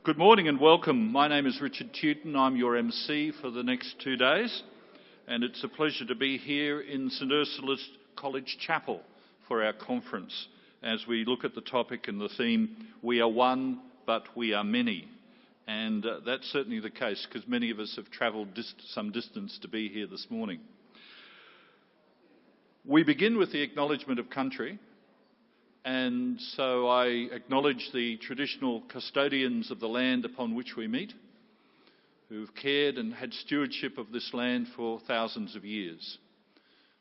Good morning and welcome. My name is Richard Tewton. I'm your MC for the next 2 days, and it's a pleasure to be here in St Ursula's College Chapel for our conference as we look at the topic and the theme, We are one, but we are many. And that's certainly the case because many of us have travelled some distance to be here this morning. We begin with the Acknowledgement of Country. And so I acknowledge the traditional custodians of the land upon which we meet, who've cared and had stewardship of this land for thousands of years.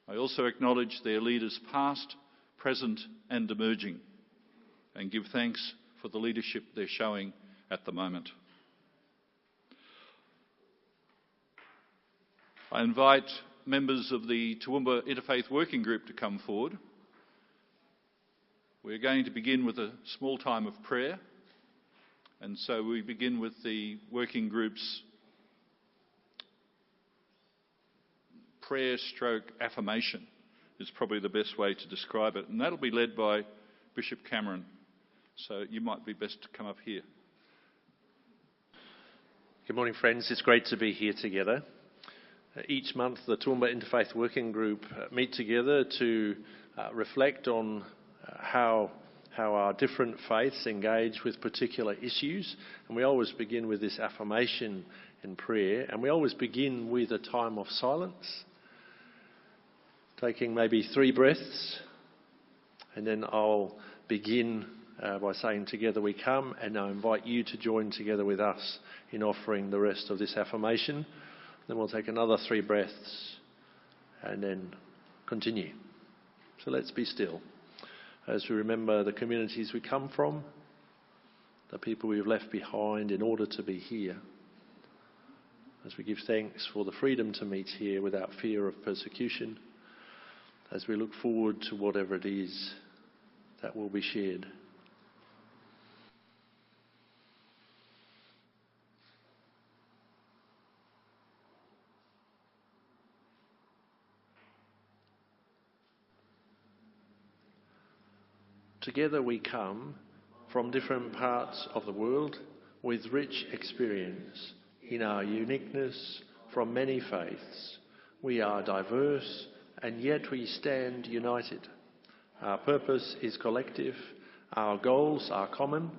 I also acknowledge their leaders past, present and emerging, and give thanks for the leadership they're showing at the moment. I invite members of the Toowoomba Interfaith Working Group to come forward. We're going to begin with a small time of prayer, and so we begin with the working group's prayer stroke affirmation is probably the best way to describe it, and that'll be led by Bishop Cameron. So you might be best to come up here. Good morning, friends. It's great to be here together. Each month, the Toowoomba Interfaith Working Group meet together to reflect on how our different faiths engage with particular issues. And we always begin with this affirmation in prayer. And we always begin with a time of silence, taking maybe 3 breaths. And then I'll begin by saying, together we come. And I invite you to join together with us in offering the rest of this affirmation. Then we'll take another 3 breaths and then continue. So let's be still as we remember the communities we come from, the people we've left behind in order to be here, as we give thanks for the freedom to meet here without fear of persecution, as we look forward to whatever it is that will be shared. Together we come from different parts of the world with rich experience. In our uniqueness from many faiths, we are diverse and yet we stand united. Our purpose is collective, our goals are common,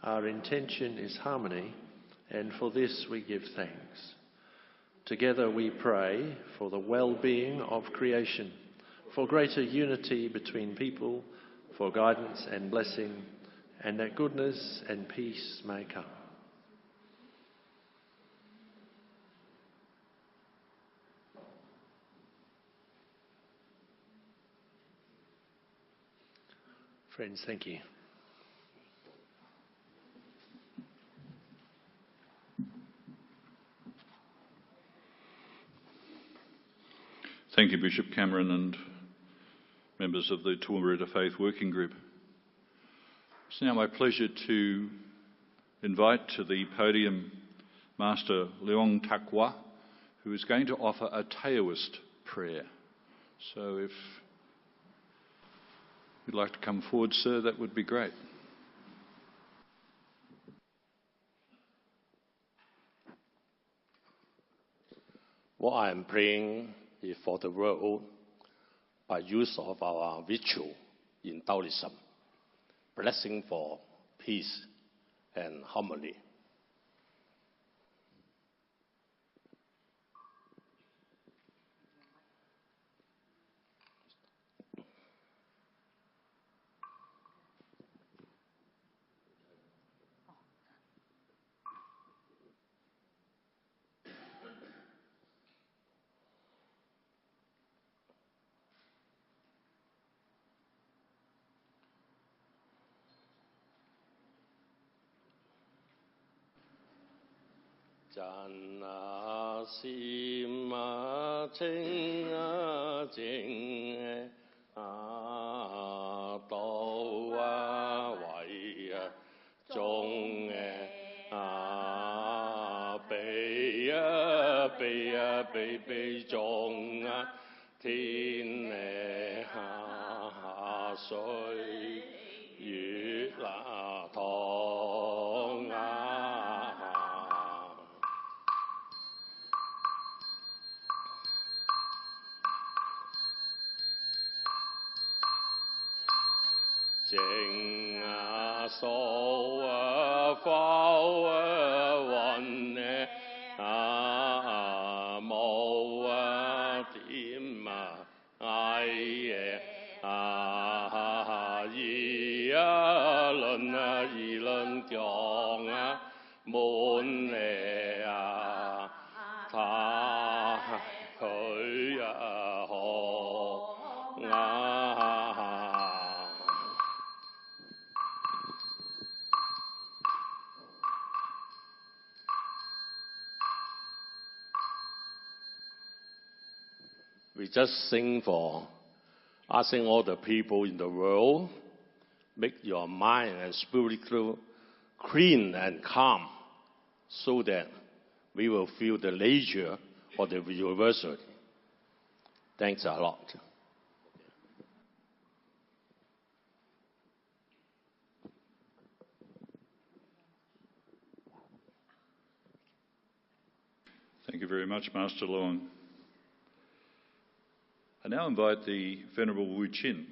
our intention is harmony, and for this we give thanks. Together we pray for the well-being of creation, for greater unity between people, for guidance and blessing, and that goodness and peace may come. Friends, thank you. Thank you, Bishop Cameron and members of the Toowoomba Interfaith Working Group. It's now my pleasure to invite to the podium Master Leung, who is going to offer a Taoist prayer. So if you'd like to come forward, sir, that would be great. What I am praying is for the world by use of our virtue in Taoism, blessing for peace and harmony. Chan a sim a ching a jing a do a wai a zhong a bei bei zhong a tin ha sui yu la tong a We just sing for asking all the people in the world, make your mind and spirit clean and calm, so that we will feel the nature of the universal. Thanks a lot. Thank you very much, Master Leung. I now invite the Venerable Wu Chin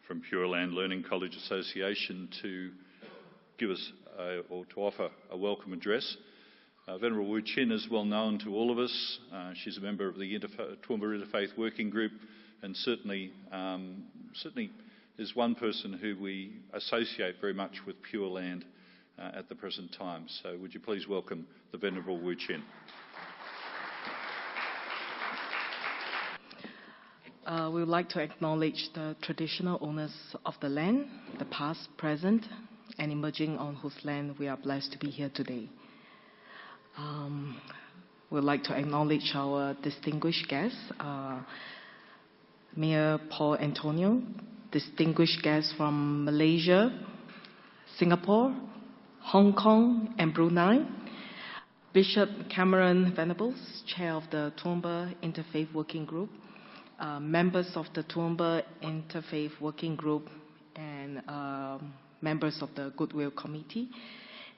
from Pure Land Learning College Association to give us or to offer a welcome address. Venerable Wu Chin is well known to all of us. She's a member of the Toowoomba Interfaith Working Group, and certainly is one person who we associate very much with Pure Land at the present time. So would you please welcome the Venerable Wu Chin. We would like to acknowledge the traditional owners of the land, the past, present, and emerging on whose land we are blessed to be here today. We would like to acknowledge our distinguished guests, Mayor Paul Antonio, distinguished guests from Malaysia, Singapore, Hong Kong, and Brunei, Bishop Cameron Venables, Chair of the Toowoomba Interfaith Working Group, members of the Toowoomba Interfaith Working Group, and members of the Goodwill Committee,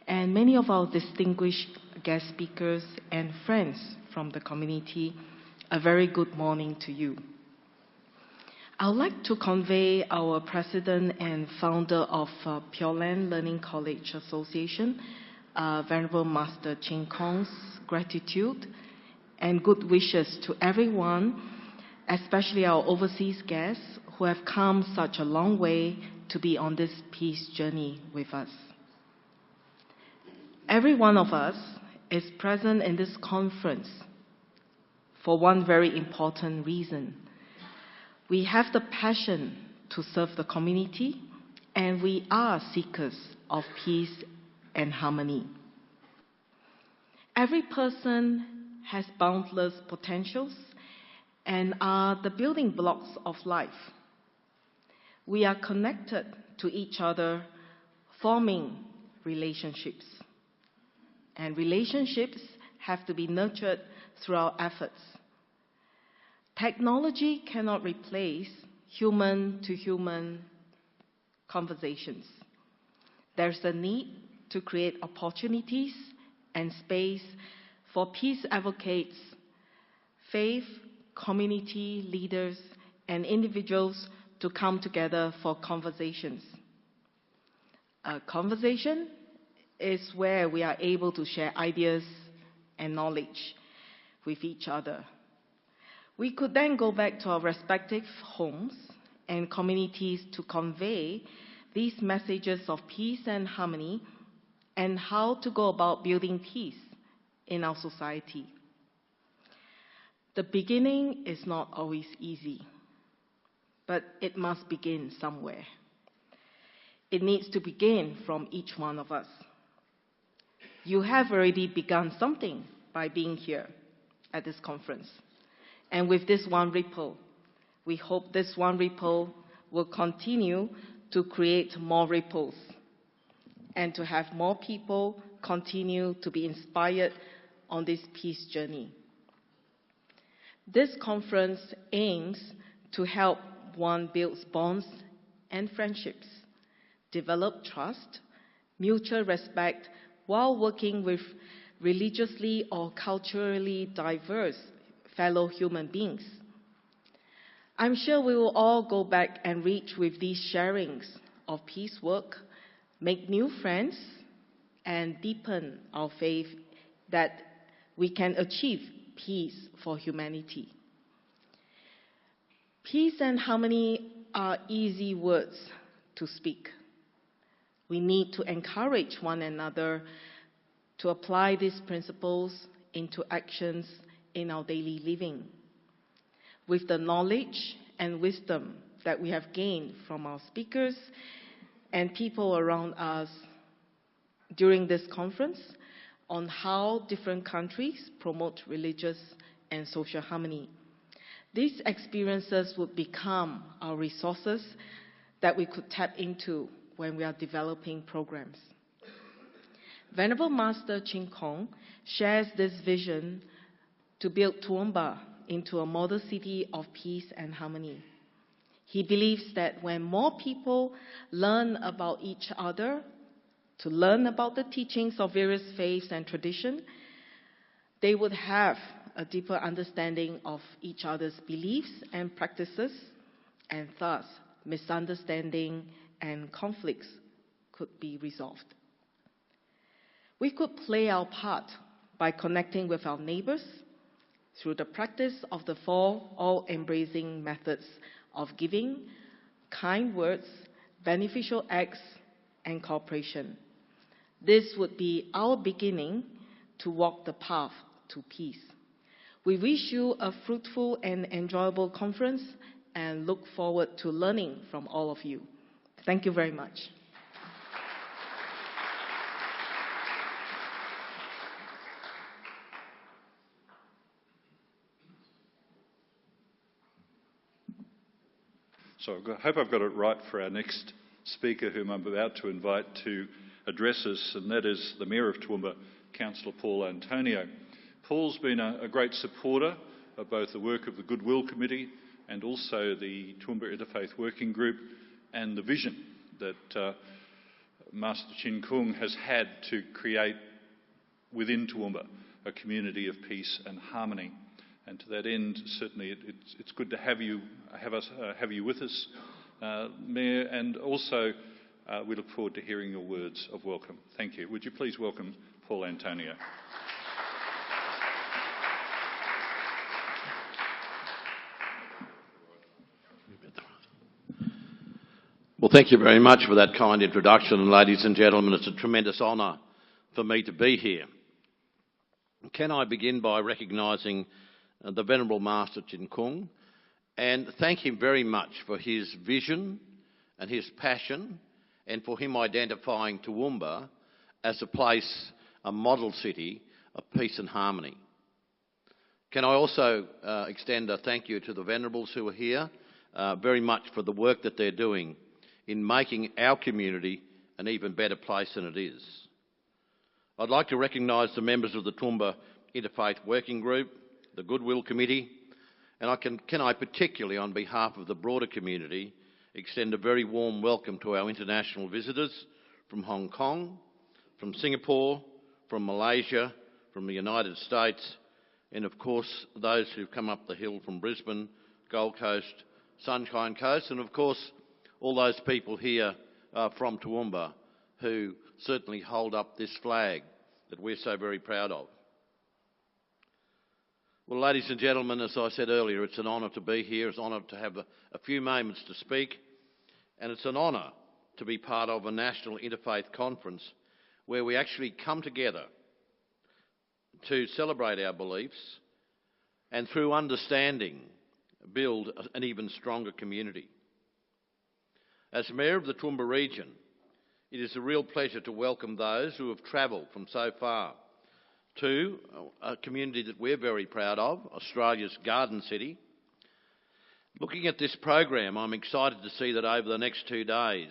and many of our distinguished guest speakers and friends from the community. A very good morning to you. I would like to convey our President and founder of Pure Land Learning College Association, Venerable Master Ching Kong's gratitude and good wishes to everyone, especially our overseas guests who have come such a long way to be on this peace journey with us. Every one of us is present in this conference for one very important reason. We have the passion to serve the community, and we are seekers of peace and harmony. Every person has boundless potentials and are the building blocks of life. We are connected to each other, forming relationships. And relationships have to be nurtured through our efforts. Technology cannot replace human-to-human conversations. There's a need to create opportunities and space for peace advocates, faith, community leaders, and individuals to come together for conversations. A conversation is where we are able to share ideas and knowledge with each other. We could then go back to our respective homes and communities to convey these messages of peace and harmony and how to go about building peace in our society. The beginning is not always easy, but it must begin somewhere. It needs to begin from each one of us. You have already begun something by being here at this conference. And with this one ripple, we hope this one ripple will continue to create more ripples and to have more people continue to be inspired on this peace journey. This conference aims to help one build bonds and friendships, develop trust, mutual respect, while working with religiously or culturally diverse fellow human beings. I'm sure we will all go back and reach with these sharings of peace work make new friends, and deepen our faith that we can achieve peace for humanity. Peace and harmony are easy words to speak. We need to encourage one another to apply these principles into actions in our daily living. With the knowledge and wisdom that we have gained from our speakers and people around us during this conference on how different countries promote religious and social harmony, these experiences would become our resources that we could tap into when we are developing programs. Venerable Master Chin Kung shares this vision to build Toowoomba into a model city of peace and harmony. He believes that when more people learn about each other, to learn about the teachings of various faiths and traditions, they would have a deeper understanding of each other's beliefs and practices, and thus misunderstanding and conflicts could be resolved. We could play our part by connecting with our neighbors through the practice of the four all-embracing methods of giving, kind words, beneficial acts, and cooperation. This would be our beginning to walk the path to peace. We wish you a fruitful and enjoyable conference and look forward to learning from all of you. Thank you very much. So I hope I've got it right for our next speaker, whom I'm about to invite to address us, and that is the Mayor of Toowoomba, Councillor Paul Antonio. Paul's been a great supporter of both the work of the Goodwill Committee and also the Toowoomba Interfaith Working Group and the vision that Master Chin Kung has had to create within Toowoomba a community of peace and harmony. And to that end, certainly it's good to have you with us, Mayor, and also we look forward to hearing your words of welcome. Thank you. Would you please welcome Paul Antonio? Well, thank you very much for that kind introduction, and ladies and gentlemen, it's a tremendous honour for me to be here. Can I begin by recognising the Venerable Master Chin Kung and thank him very much for his vision and his passion, and for him identifying Toowoomba as a place, a model city of peace and harmony. Can I also extend a thank you to the Venerables who are here very much for the work that they're doing in making our community an even better place than it is. I'd like to recognise the members of the Toowoomba Interfaith Working Group, the Goodwill Committee, and can I particularly, on behalf of the broader community, extend a very warm welcome to our international visitors from Hong Kong, from Singapore, from Malaysia, from the United States, and of course those who've come up the hill from Brisbane, Gold Coast, Sunshine Coast, and of course all those people here from Toowoomba who certainly hold up this flag that we're so very proud of. Well, ladies and gentlemen, as I said earlier, it's an honour to be here. It's an honour to have a few moments to speak, and it's an honour to be part of a national interfaith conference where we actually come together to celebrate our beliefs and, through understanding, build an even stronger community. As Mayor of the Toowoomba region, it is a real pleasure to welcome those who have travelled from so far to a community that we're very proud of, Australia's Garden City. Looking at this program, I'm excited to see that over the next 2 days,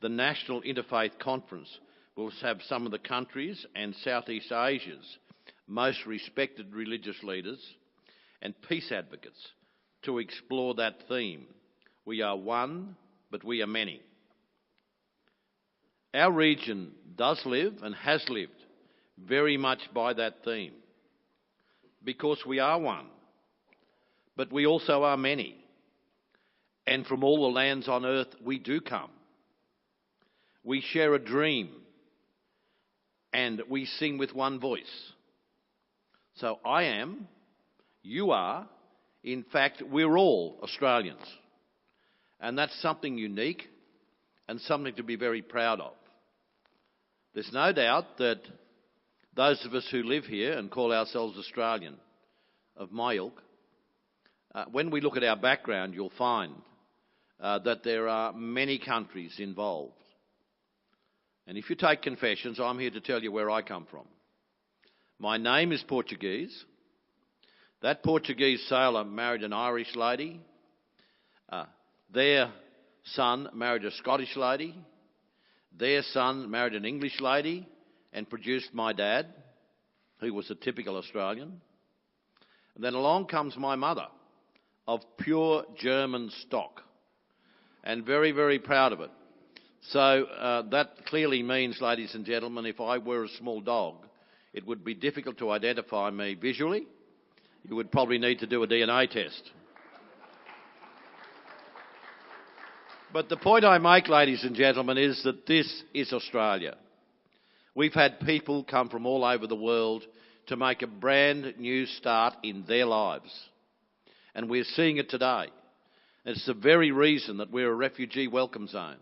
the National Interfaith Conference will have some of the countries and Southeast Asia's most respected religious leaders and peace advocates to explore that theme. We are one, but we are many. Our region does live and has lived very much by that theme, because we are one, but we also are many, and from all the lands on earth we do come. We share a dream, and we sing with one voice. So I am, you are, in fact, we're all Australians. And that's something unique and something to be very proud of. There's no doubt that those of us who live here and call ourselves Australian, of my ilk, when we look at our background, you'll find that there are many countries involved. And if you take confessions, I'm here to tell you where I come from. My name is Portuguese. That Portuguese sailor married an Irish lady. Their son married a Scottish lady. Their son married an English lady and produced my dad, who was a typical Australian. And then along comes my mother, of pure German stock, and very, very proud of it. So that clearly means, ladies and gentlemen, if I were a small dog, it would be difficult to identify me visually. You would probably need to do a DNA test. But the point I make, ladies and gentlemen, is that this is Australia. We've had people come from all over the world to make a brand new start in their lives. And we're seeing it today. And it's the very reason that we're a refugee welcome zone.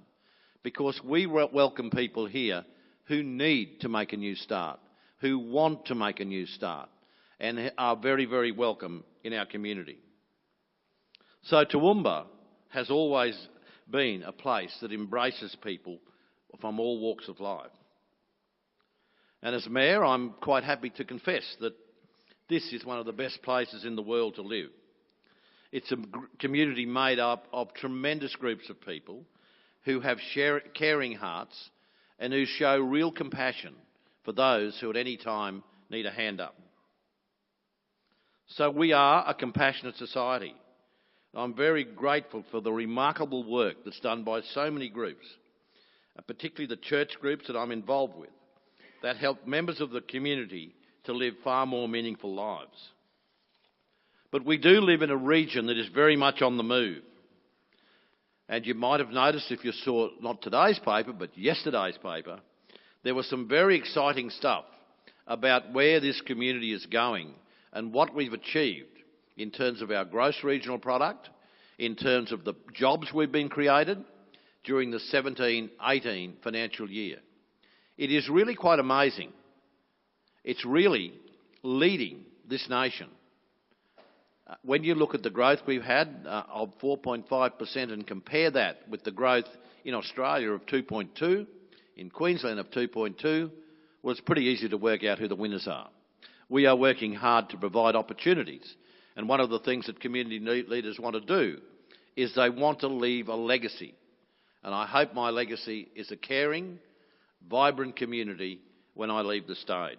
Because we welcome people here who need to make a new start, who want to make a new start, and are very, very welcome in our community. So Toowoomba has always been a place that embraces people from all walks of life. And as Mayor, I'm quite happy to confess that this is one of the best places in the world to live. It's a community made up of tremendous groups of people who have caring hearts and who show real compassion for those who at any time need a hand up. So we are a compassionate society. I'm very grateful for the remarkable work that's done by so many groups, particularly the church groups that I'm involved with, that help members of the community to live far more meaningful lives. But we do live in a region that is very much on the move. And you might have noticed, if you saw not today's paper, but yesterday's paper, there was some very exciting stuff about where this community is going and what we've achieved in terms of our gross regional product, in terms of the jobs we've been created during the 17-18 financial year. It is really quite amazing. It's really leading this nation. When you look at the growth we've had of 4.5% and compare that with the growth in Australia of 2.2, in Queensland of 2.2, well, it's pretty easy to work out who the winners are. We are working hard to provide opportunities. And one of the things that community leaders want to do is they want to leave a legacy. And I hope my legacy is a caring, vibrant community when I leave the stage.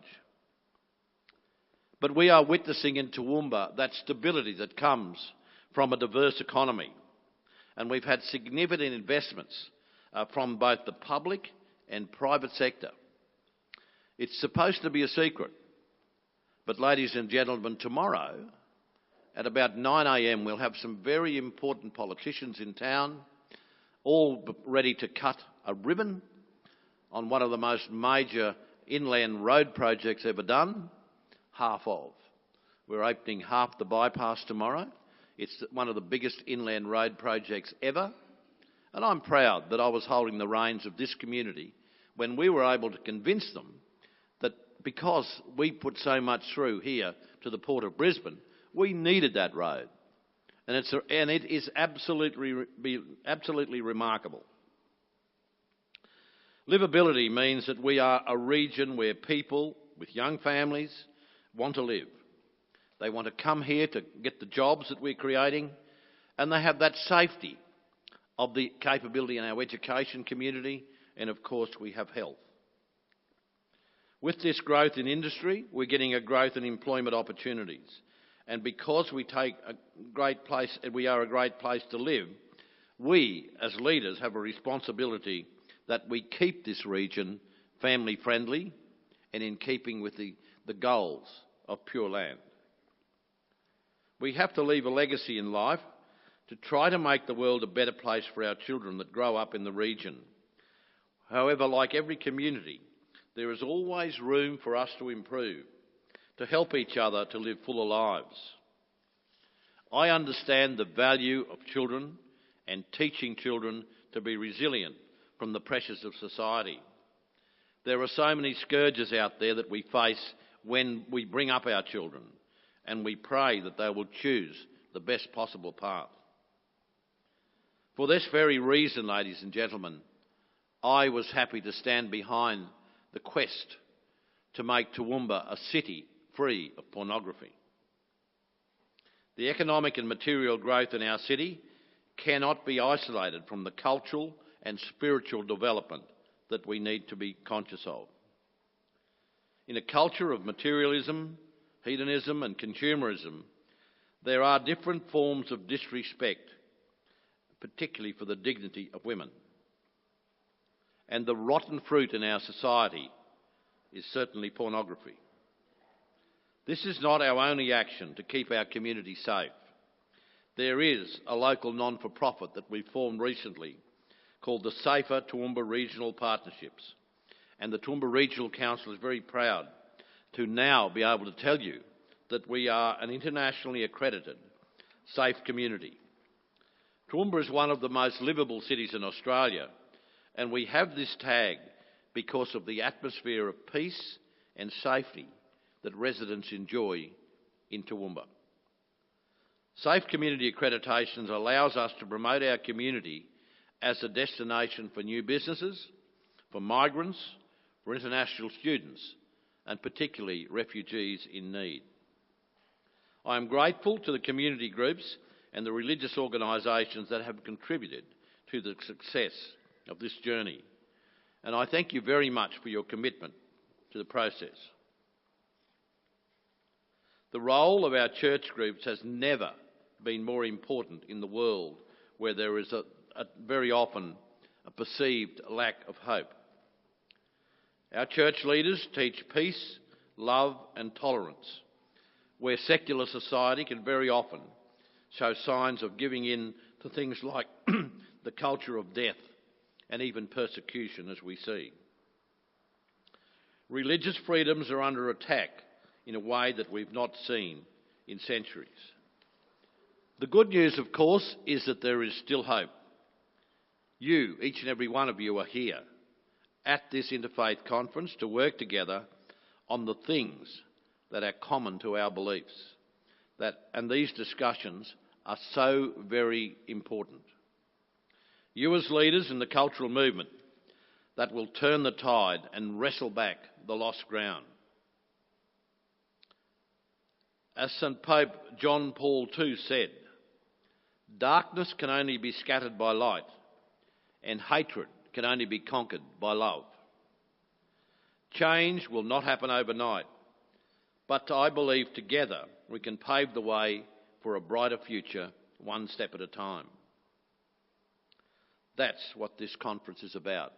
But we are witnessing in Toowoomba that stability that comes from a diverse economy. And we've had significant investments from both the public and private sector. It's supposed to be a secret. But ladies and gentlemen, tomorrow at about 9 a.m. we'll have some very important politicians in town, all ready to cut a ribbon on one of the most major inland road projects ever done. Half of. We're opening half the bypass tomorrow. It's one of the biggest inland road projects ever. And I'm proud that I was holding the reins of this community when we were able to convince them that because we put so much through here to the Port of Brisbane, we needed that road. And it is absolutely remarkable. Livability means that we are a region where people with young families want to live. They want to come here to get the jobs that we're creating, and they have that safety of the capability in our education community, and of course we have health. With this growth in industry, we're getting a growth in employment opportunities. And because we are a great place to live, we as leaders have a responsibility that we keep this region family friendly and in keeping with the goals of Pure Land. We have to leave a legacy in life to try to make the world a better place for our children that grow up in the region, However, like every community, there is always room for us to improve, to help each other to live fuller lives. I understand the value of children and teaching children to be resilient from the pressures of society. There are so many scourges out there that we face when we bring up our children, and we pray that they will choose the best possible path. For this very reason, ladies and gentlemen, I was happy to stand behind the quest to make Toowoomba a city free of pornography. The economic and material growth in our city cannot be isolated from the cultural and spiritual development that we need to be conscious of. In a culture of materialism, hedonism and consumerism, there are different forms of disrespect, particularly for the dignity of women. And the rotten fruit in our society is certainly pornography. This is not our only action to keep our community safe. There is a local non-for-profit that we formed recently called the Safer Toowoomba Regional Partnerships. And the Toowoomba Regional Council is very proud to now be able to tell you that we are an internationally accredited safe community. Toowoomba is one of the most livable cities in Australia, and we have this tag because of the atmosphere of peace and safety that residents enjoy in Toowoomba. Safe community accreditations allows us to promote our community as a destination for new businesses, for migrants, for international students, and particularly refugees in need. I am grateful to the community groups and the religious organisations that have contributed to the success of this journey, and I thank you very much for your commitment to the process. The role of our church groups has never been more important in the world where there is very often a perceived lack of hope. Our church leaders teach peace, love and tolerance, where secular society can very often show signs of giving in to things like the culture of death and even persecution, as we see. Religious freedoms are under attack in a way that we've not seen in centuries. The good news, of course, is that there is still hope. You, each and every one of you, are here at this Interfaith conference to work together on the things that are common to our beliefs. And these discussions are so very important. You as leaders in the cultural movement that will turn the tide and wrestle back the lost ground. As St. Pope John Paul II said, darkness can only be scattered by light, and hatred can only be conquered by love. Change will not happen overnight, but I believe together we can pave the way for a brighter future, one step at a time. That's what this conference is about.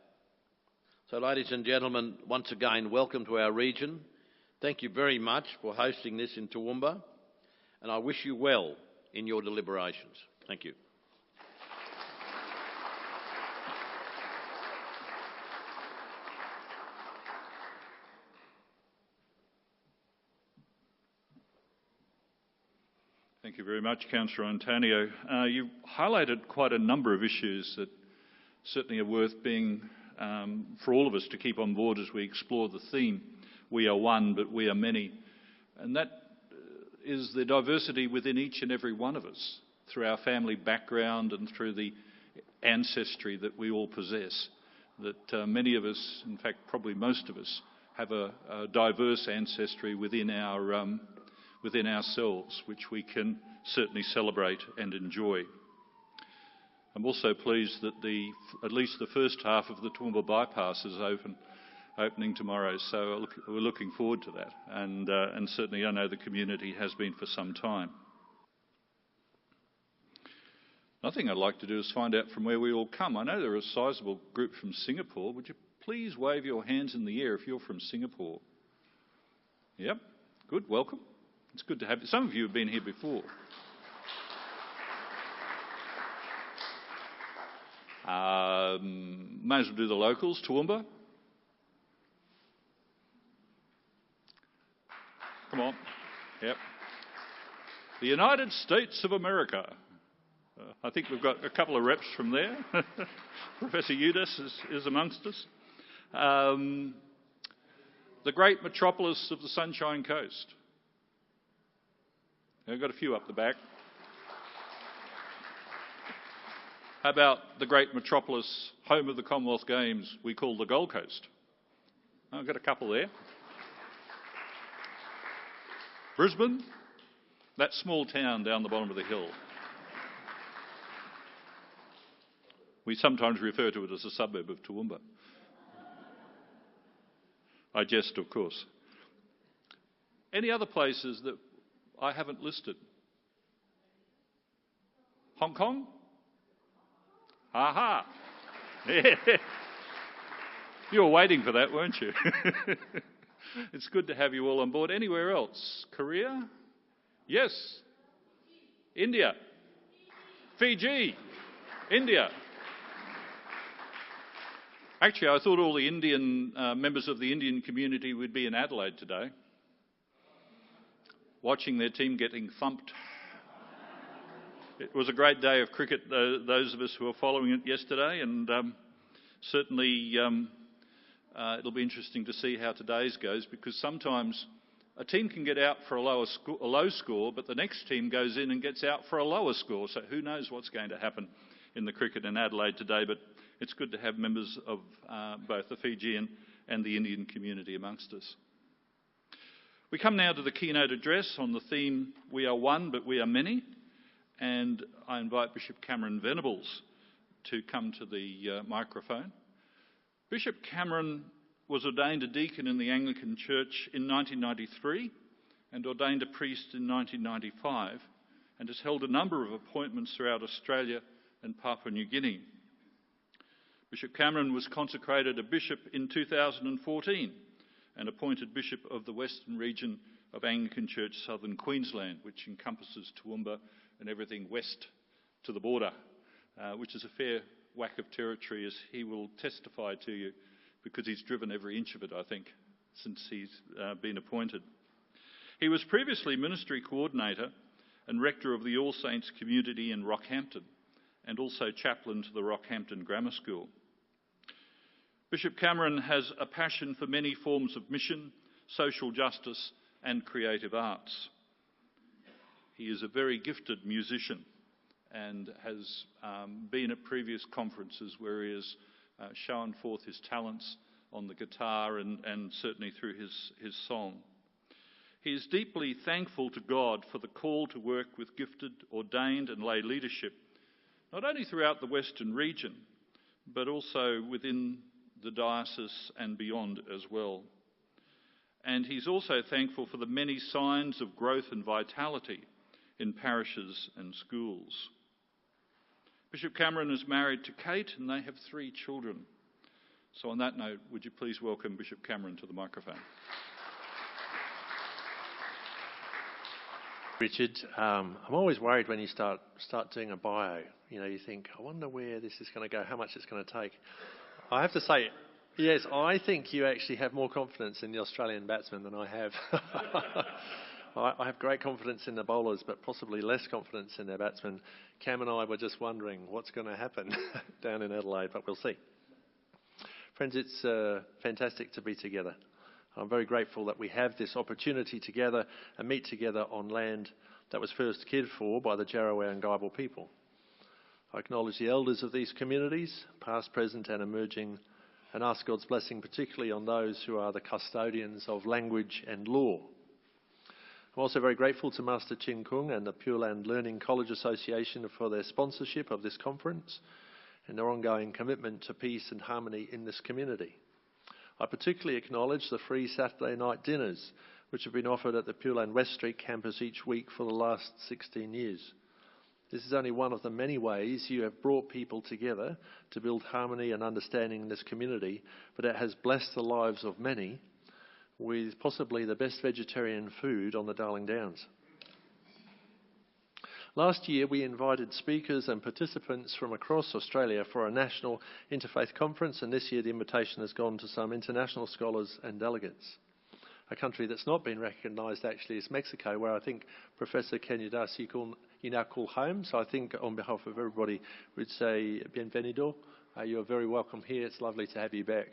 So, ladies and gentlemen, once again, welcome to our region. Thank you very much for hosting this in Toowoomba, and I wish you well in your deliberations. Thank you. Thank you very much, Councillor Antonio. You highlighted quite a number of issues that certainly are worth being, for all of us to keep on board as we explore the theme, we are one, but we are many. And that is the diversity within each and every one of us, through our family background and through the ancestry that we all possess. That many of us, in fact probably most of us, have a diverse ancestry within ourselves, which we can certainly celebrate and enjoy. I'm also pleased that at least the first half of the Toowoomba bypass is opening tomorrow, so we're looking forward to that, and certainly I know the community has been for some time. Another thing I'd like to do is find out from where we all come. I know there are a sizable group from Singapore. Would you please wave your hands in the air if you're from Singapore? Yep, good, welcome. It's good to have you. Some of you have been here before. May as well do the locals. Toowoomba. Come on. Yep. The United States of America. I think we've got a couple of reps from there. Professor Udis is amongst us. The great metropolis of the Sunshine Coast. I've got a few up the back. How about the great metropolis, home of the Commonwealth Games, we call the Gold Coast? I've got a couple there. Brisbane, that small town down the bottom of the hill. We sometimes refer to it as a suburb of Toowoomba. I jest, of course. Any other places that I haven't listed? Hong Kong? Aha! Yeah. You were waiting for that, weren't you? It's good to have you all on board. Anywhere else? Korea? Yes. India? Fiji? India? Actually, I thought all the Indian members of the Indian community would be in Adelaide today, watching their team getting thumped. It was a great day of cricket, those of us who were following it yesterday, and certainly it'll be interesting to see how today's goes, because sometimes a team can get out for a low score, but the next team goes in and gets out for a lower score. So who knows what's going to happen in the cricket in Adelaide today, but it's good to have members of both the Fijian and the Indian community amongst us. We come now to the keynote address on the theme, We Are One, but We Are Many. And I invite Bishop Cameron Venables to come to the microphone. Bishop Cameron was ordained a deacon in the Anglican Church in 1993 and ordained a priest in 1995, and has held a number of appointments throughout Australia and Papua New Guinea. Bishop Cameron was consecrated a bishop in 2014 and appointed bishop of the Western region of Anglican Church Southern Queensland, which encompasses Toowoomba and everything west to the border, which is a fair whack of territory, as he will testify to you, because he's driven every inch of it, I think, since he's been appointed. He was previously ministry coordinator and rector of the All Saints community in Rockhampton, and also chaplain to the Rockhampton Grammar School. Bishop Cameron has a passion for many forms of mission, social justice and creative arts. He is a very gifted musician and has been at previous conferences where he has shown forth his talents on the guitar and certainly through his song. He is deeply thankful to God for the call to work with gifted, ordained and lay leadership, not only throughout the Western region, but also within the diocese and beyond as well. And he's also thankful for the many signs of growth and vitality in parishes and schools. Bishop Cameron is married to Kate, and they have 3 children. So on that note, would you please welcome Bishop Cameron to the microphone? Richard, I'm always worried when you start doing a bio. You know, you think, I wonder where this is going to go, how much it's going to take. I have to say, yes, I think you actually have more confidence in the Australian batsmen than I have. I have great confidence in the bowlers, but possibly less confidence in their batsmen. Cam and I were just wondering what's going to happen down in Adelaide, but we'll see. Friends, it's fantastic to be together. I'm very grateful that we have this opportunity together and meet together on land that was first cared for by the Jarraway and Guyabal people. I acknowledge the elders of these communities, past, present and emerging, and ask God's blessing particularly on those who are the custodians of language and law. I'm also very grateful to Master Chin Kung and the Pure Land Learning College Association for their sponsorship of this conference and their ongoing commitment to peace and harmony in this community. I particularly acknowledge the free Saturday night dinners which have been offered at the Pure Land West Street campus each week for the last 16 years. This is only one of the many ways you have brought people together to build harmony and understanding in this community, but it has blessed the lives of many with possibly the best vegetarian food on the Darling Downs. Last year, we invited speakers and participants from across Australia for a national Interfaith conference, and this year the invitation has gone to some international scholars and delegates. A country that's not been recognised actually is Mexico, where I think Professor Keynote you now call home. So I think on behalf of everybody, we'd say bienvenido. You're very welcome here. It's lovely to have you back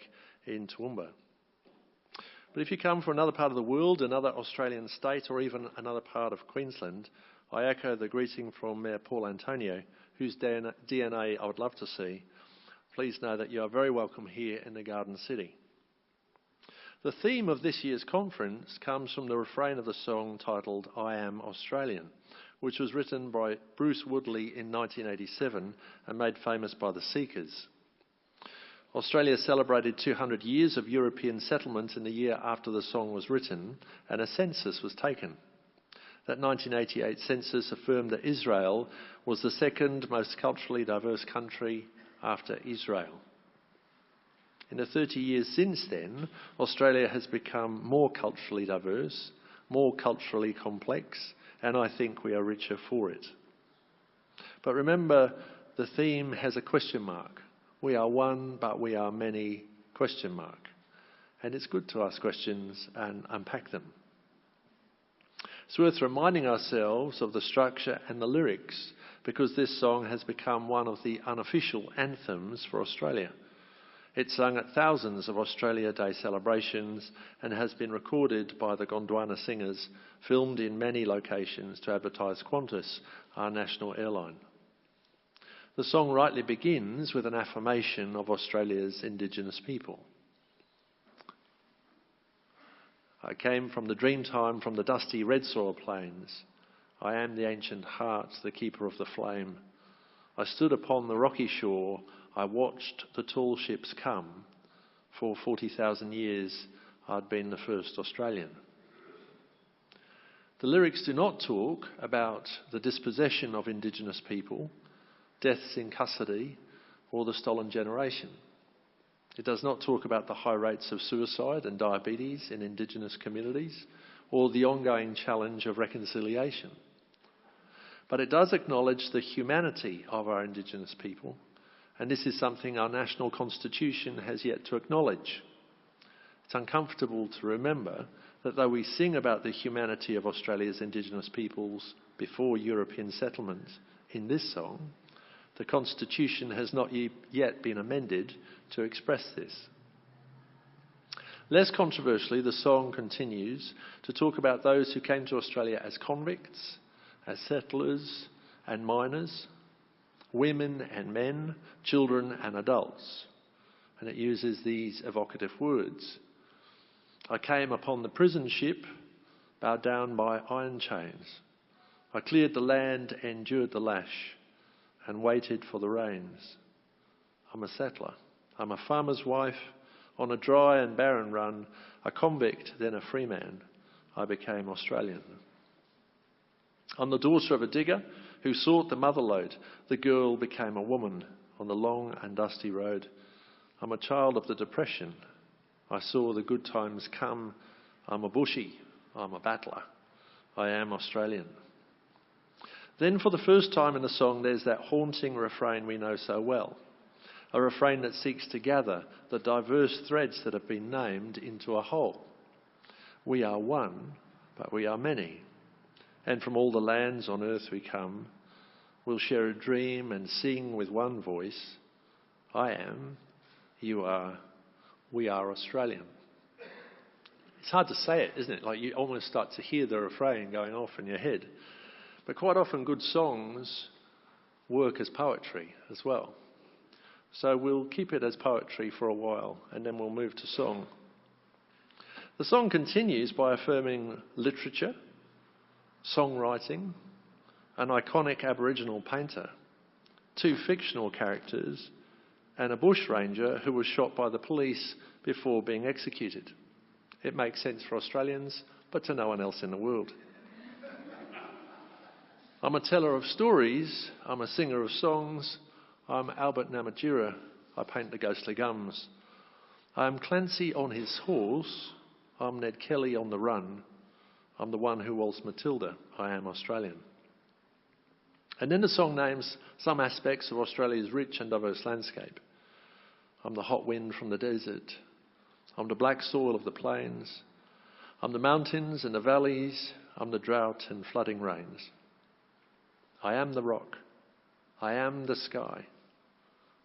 in Toowoomba. But if you come from another part of the world, another Australian state, or even another part of Queensland, I echo the greeting from Mayor Paul Antonio, whose DNA I would love to see. Please know that you are very welcome here in the Garden City. The theme of this year's conference comes from the refrain of the song titled I Am Australian, which was written by Bruce Woodley in 1987 and made famous by the Seekers. Australia celebrated 200 years of European settlement in the year after the song was written, and a census was taken. That 1988 census affirmed that Israel was the second most culturally diverse country after Israel. In the 30 years since then, Australia has become more culturally diverse, more culturally complex, and I think we are richer for it. But remember, the theme has a question mark. We are one, but we are many, question mark. And it's good to ask questions and unpack them. It's worth reminding ourselves of the structure and the lyrics, because this song has become one of the unofficial anthems for Australia. It's sung at thousands of Australia Day celebrations and has been recorded by the Gondwana singers, filmed in many locations to advertise Qantas, our national airline. The song rightly begins with an affirmation of Australia's Indigenous people. I came from the dreamtime, from the dusty red soil plains. I am the ancient heart, the keeper of the flame. I stood upon the rocky shore. I watched the tall ships come. For 40,000 years, I'd been the first Australian. The lyrics do not talk about the dispossession of Indigenous people, deaths in custody, or the stolen generation. It does not talk about the high rates of suicide and diabetes in Indigenous communities, or the ongoing challenge of reconciliation. But it does acknowledge the humanity of our Indigenous people, and this is something our national constitution has yet to acknowledge. It's uncomfortable to remember that though we sing about the humanity of Australia's Indigenous peoples before European settlement in this song, the Constitution has not yet been amended to express this. Less controversially, the song continues to talk about those who came to Australia as convicts, as settlers and miners, women and men, children and adults. And it uses these evocative words. I came upon the prison ship, bowed down by iron chains. I cleared the land, endured the lash, and waited for the rains. I'm a settler. I'm a farmer's wife. On a dry and barren run, a convict, then a free man, I became Australian. I'm the daughter of a digger who sought the motherlode. The girl became a woman on the long and dusty road. I'm a child of the Depression. I saw the good times come. I'm a bushie. I'm a battler. I am Australian. Then for the first time in the song, there's that haunting refrain we know so well. A refrain that seeks to gather the diverse threads that have been named into a whole. We are one, but we are many. And from all the lands on earth we come, we'll share a dream and sing with one voice. I am, you are, we are Australian. It's hard to say it, isn't it? Like you almost start to hear the refrain going off in your head. But quite often good songs work as poetry as well. So we'll keep it as poetry for a while and then we'll move to song. The song continues by affirming literature, songwriting, an iconic Aboriginal painter, 2 fictional characters, and a bushranger who was shot by the police before being executed. It makes sense for Australians, but to no one else in the world. I'm a teller of stories, I'm a singer of songs, I'm Albert Namatjira, I paint the ghostly gums. I'm Clancy on his horse, I'm Ned Kelly on the run, I'm the one who waltzed Matilda, I am Australian. And then the song names some aspects of Australia's rich and diverse landscape. I'm the hot wind from the desert. I'm the black soil of the plains. I'm the mountains and the valleys. I'm the drought and flooding rains. I am the rock. I am the sky.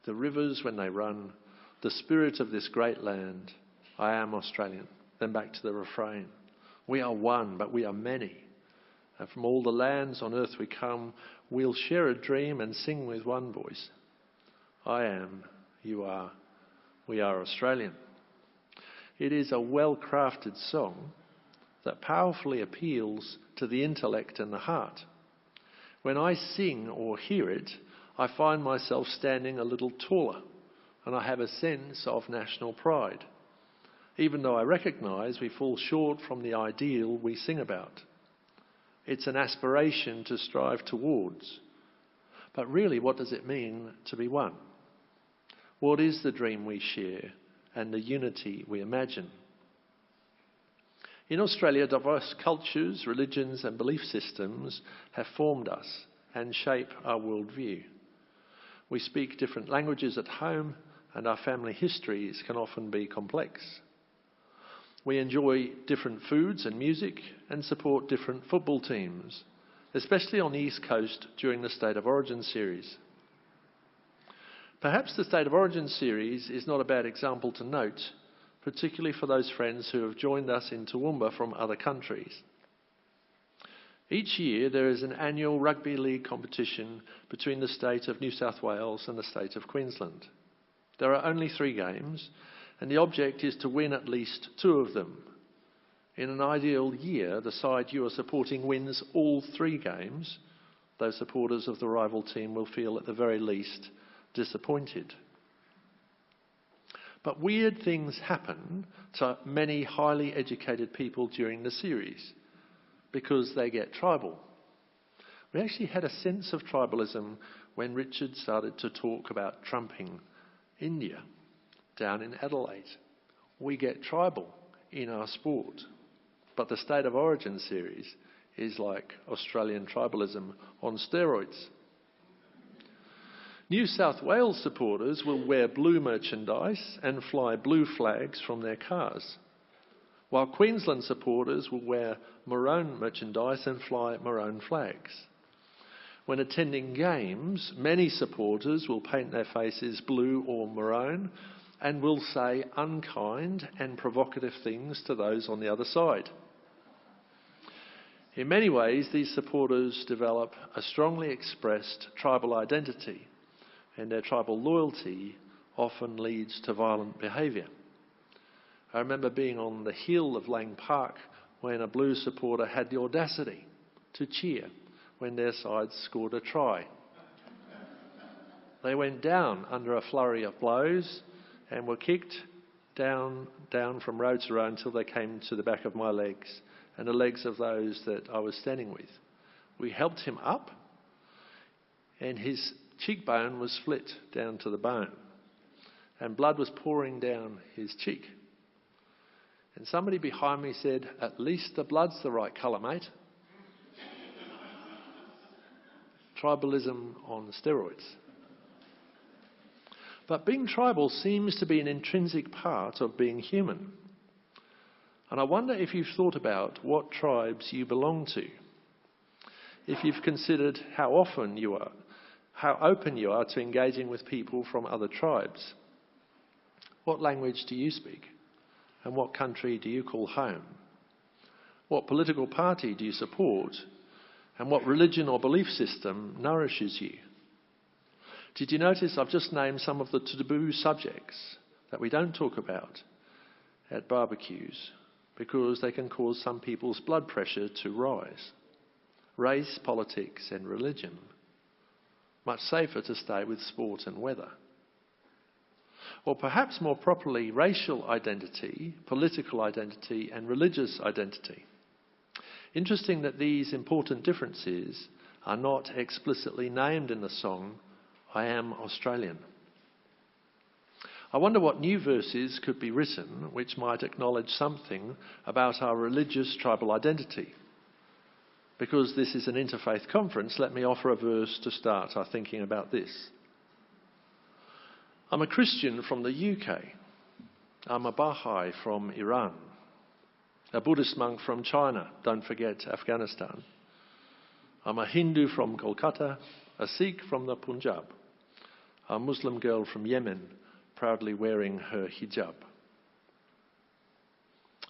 The rivers when they run. The spirit of this great land. I am Australian. Then back to the refrain. We are one, but we are many. And from all the lands on earth we come, we'll share a dream and sing with one voice. I am, you are, we are Australian. It is a well-crafted song that powerfully appeals to the intellect and the heart. When I sing or hear it, I find myself standing a little taller, and I have a sense of national pride, even though I recognise we fall short from the ideal we sing about. It's an aspiration to strive towards. But really, what does it mean to be one? What is the dream we share and the unity we imagine? In Australia, diverse cultures, religions and belief systems have formed us and shape our worldview. We speak different languages at home, and our family histories can often be complex. We enjoy different foods and music and support different football teams, especially on the East Coast during the State of Origin series. Perhaps the State of Origin series is not a bad example to note, particularly for those friends who have joined us in Toowoomba from other countries. Each year there is an annual rugby league competition between the state of New South Wales and the state of Queensland. There are only 3 games, and the object is to win at least 2 of them. In an ideal year, the side you are supporting wins all 3 games, though supporters of the rival team will feel at the very least disappointed. But weird things happen to many highly educated people during the series because they get tribal. We actually had a sense of tribalism when Richard started to talk about trumping India down in Adelaide. We get tribal in our sport. But the State of Origin series is like Australian tribalism on steroids. New South Wales supporters will wear blue merchandise and fly blue flags from their cars, while Queensland supporters will wear maroon merchandise and fly maroon flags. When attending games, many supporters will paint their faces blue or maroon and will say unkind and provocative things to those on the other side. In many ways, these supporters develop a strongly expressed tribal identity, and their tribal loyalty often leads to violent behaviour. I remember being on the hill of Leung Park when a Blues supporter had the audacity to cheer when their side scored a try. They went down under a flurry of blows and were kicked down from row to row until they came to the back of my legs and the legs of those that I was standing with. We helped him up, and his cheekbone was split down to the bone, and blood was pouring down his cheek. And somebody behind me said, "At least the blood's the right colour, mate." Tribalism on steroids. But being tribal seems to be an intrinsic part of being human. And I wonder if you've thought about what tribes you belong to. If you've considered how open you are to engaging with people from other tribes. What language do you speak? And what country do you call home? What political party do you support? And what religion or belief system nourishes you? Did you notice I've just named some of the taboo subjects that we don't talk about at barbecues because they can cause some people's blood pressure to rise? Race, politics and religion. Much safer to stay with sport and weather. Or perhaps more properly, racial identity, political identity and religious identity. Interesting that these important differences are not explicitly named in the song, I Am Australian. I wonder what new verses could be written which might acknowledge something about our religious tribal identity. Because this is an interfaith conference, let me offer a verse to start our thinking about this. I'm a Christian from the UK. I'm a Baha'i from Iran. A Buddhist monk from China, don't forget Afghanistan. I'm a Hindu from Kolkata, a Sikh from the Punjab, a Muslim girl from Yemen, proudly wearing her hijab.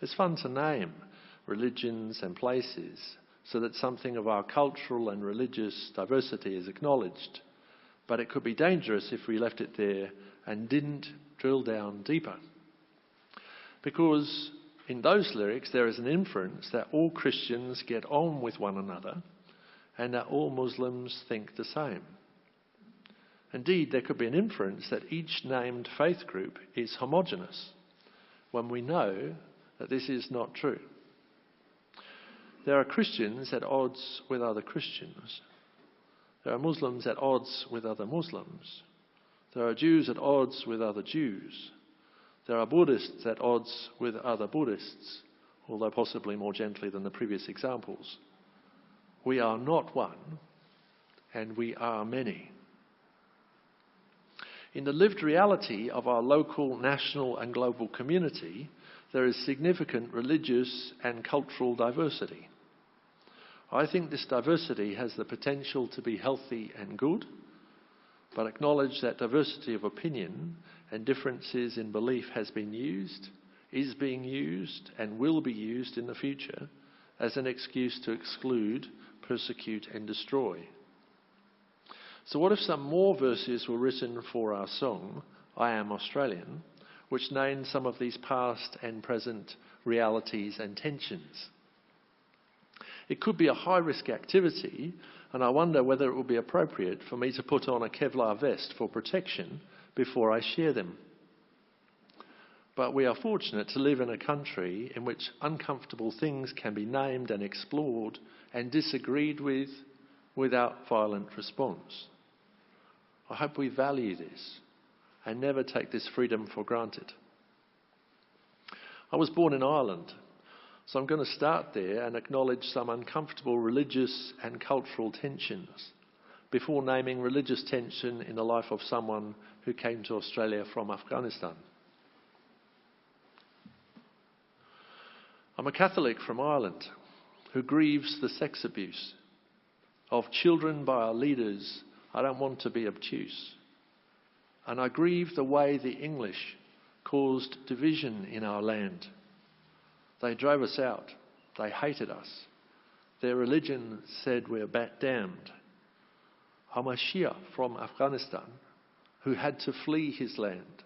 It's fun to name religions and places so that something of our cultural and religious diversity is acknowledged, but it could be dangerous if we left it there and didn't drill down deeper. Because in those lyrics there is an inference that all Christians get on with one another and that all Muslims think the same. Indeed, there could be an inference that each named faith group is homogenous, when we know that this is not true. There are Christians at odds with other Christians. There are Muslims at odds with other Muslims. There are Jews at odds with other Jews. There are Buddhists at odds with other Buddhists, although possibly more gently than the previous examples. We are not one, and we are many. In the lived reality of our local, national and global community, there is significant religious and cultural diversity. I think this diversity has the potential to be healthy and good, but acknowledge that diversity of opinion and differences in belief has been used, is being used and will be used in the future as an excuse to exclude, persecute and destroy. So what if some more verses were written for our song, I Am Australian, which named some of these past and present realities and tensions? It could be a high-risk activity, and I wonder whether it would be appropriate for me to put on a Kevlar vest for protection before I share them. But we are fortunate to live in a country in which uncomfortable things can be named and explored and disagreed with without violent response. I hope we value this and never take this freedom for granted. I was born in Ireland, so I'm going to start there and acknowledge some uncomfortable religious and cultural tensions before naming religious tension in the life of someone who came to Australia from Afghanistan. I'm a Catholic from Ireland who grieves the sex abuse of children by our leaders. I don't want to be obtuse. And I grieve the way the English caused division in our land. They drove us out. They hated us. Their religion said we're damned. I'm a Shia from Afghanistan who had to flee his land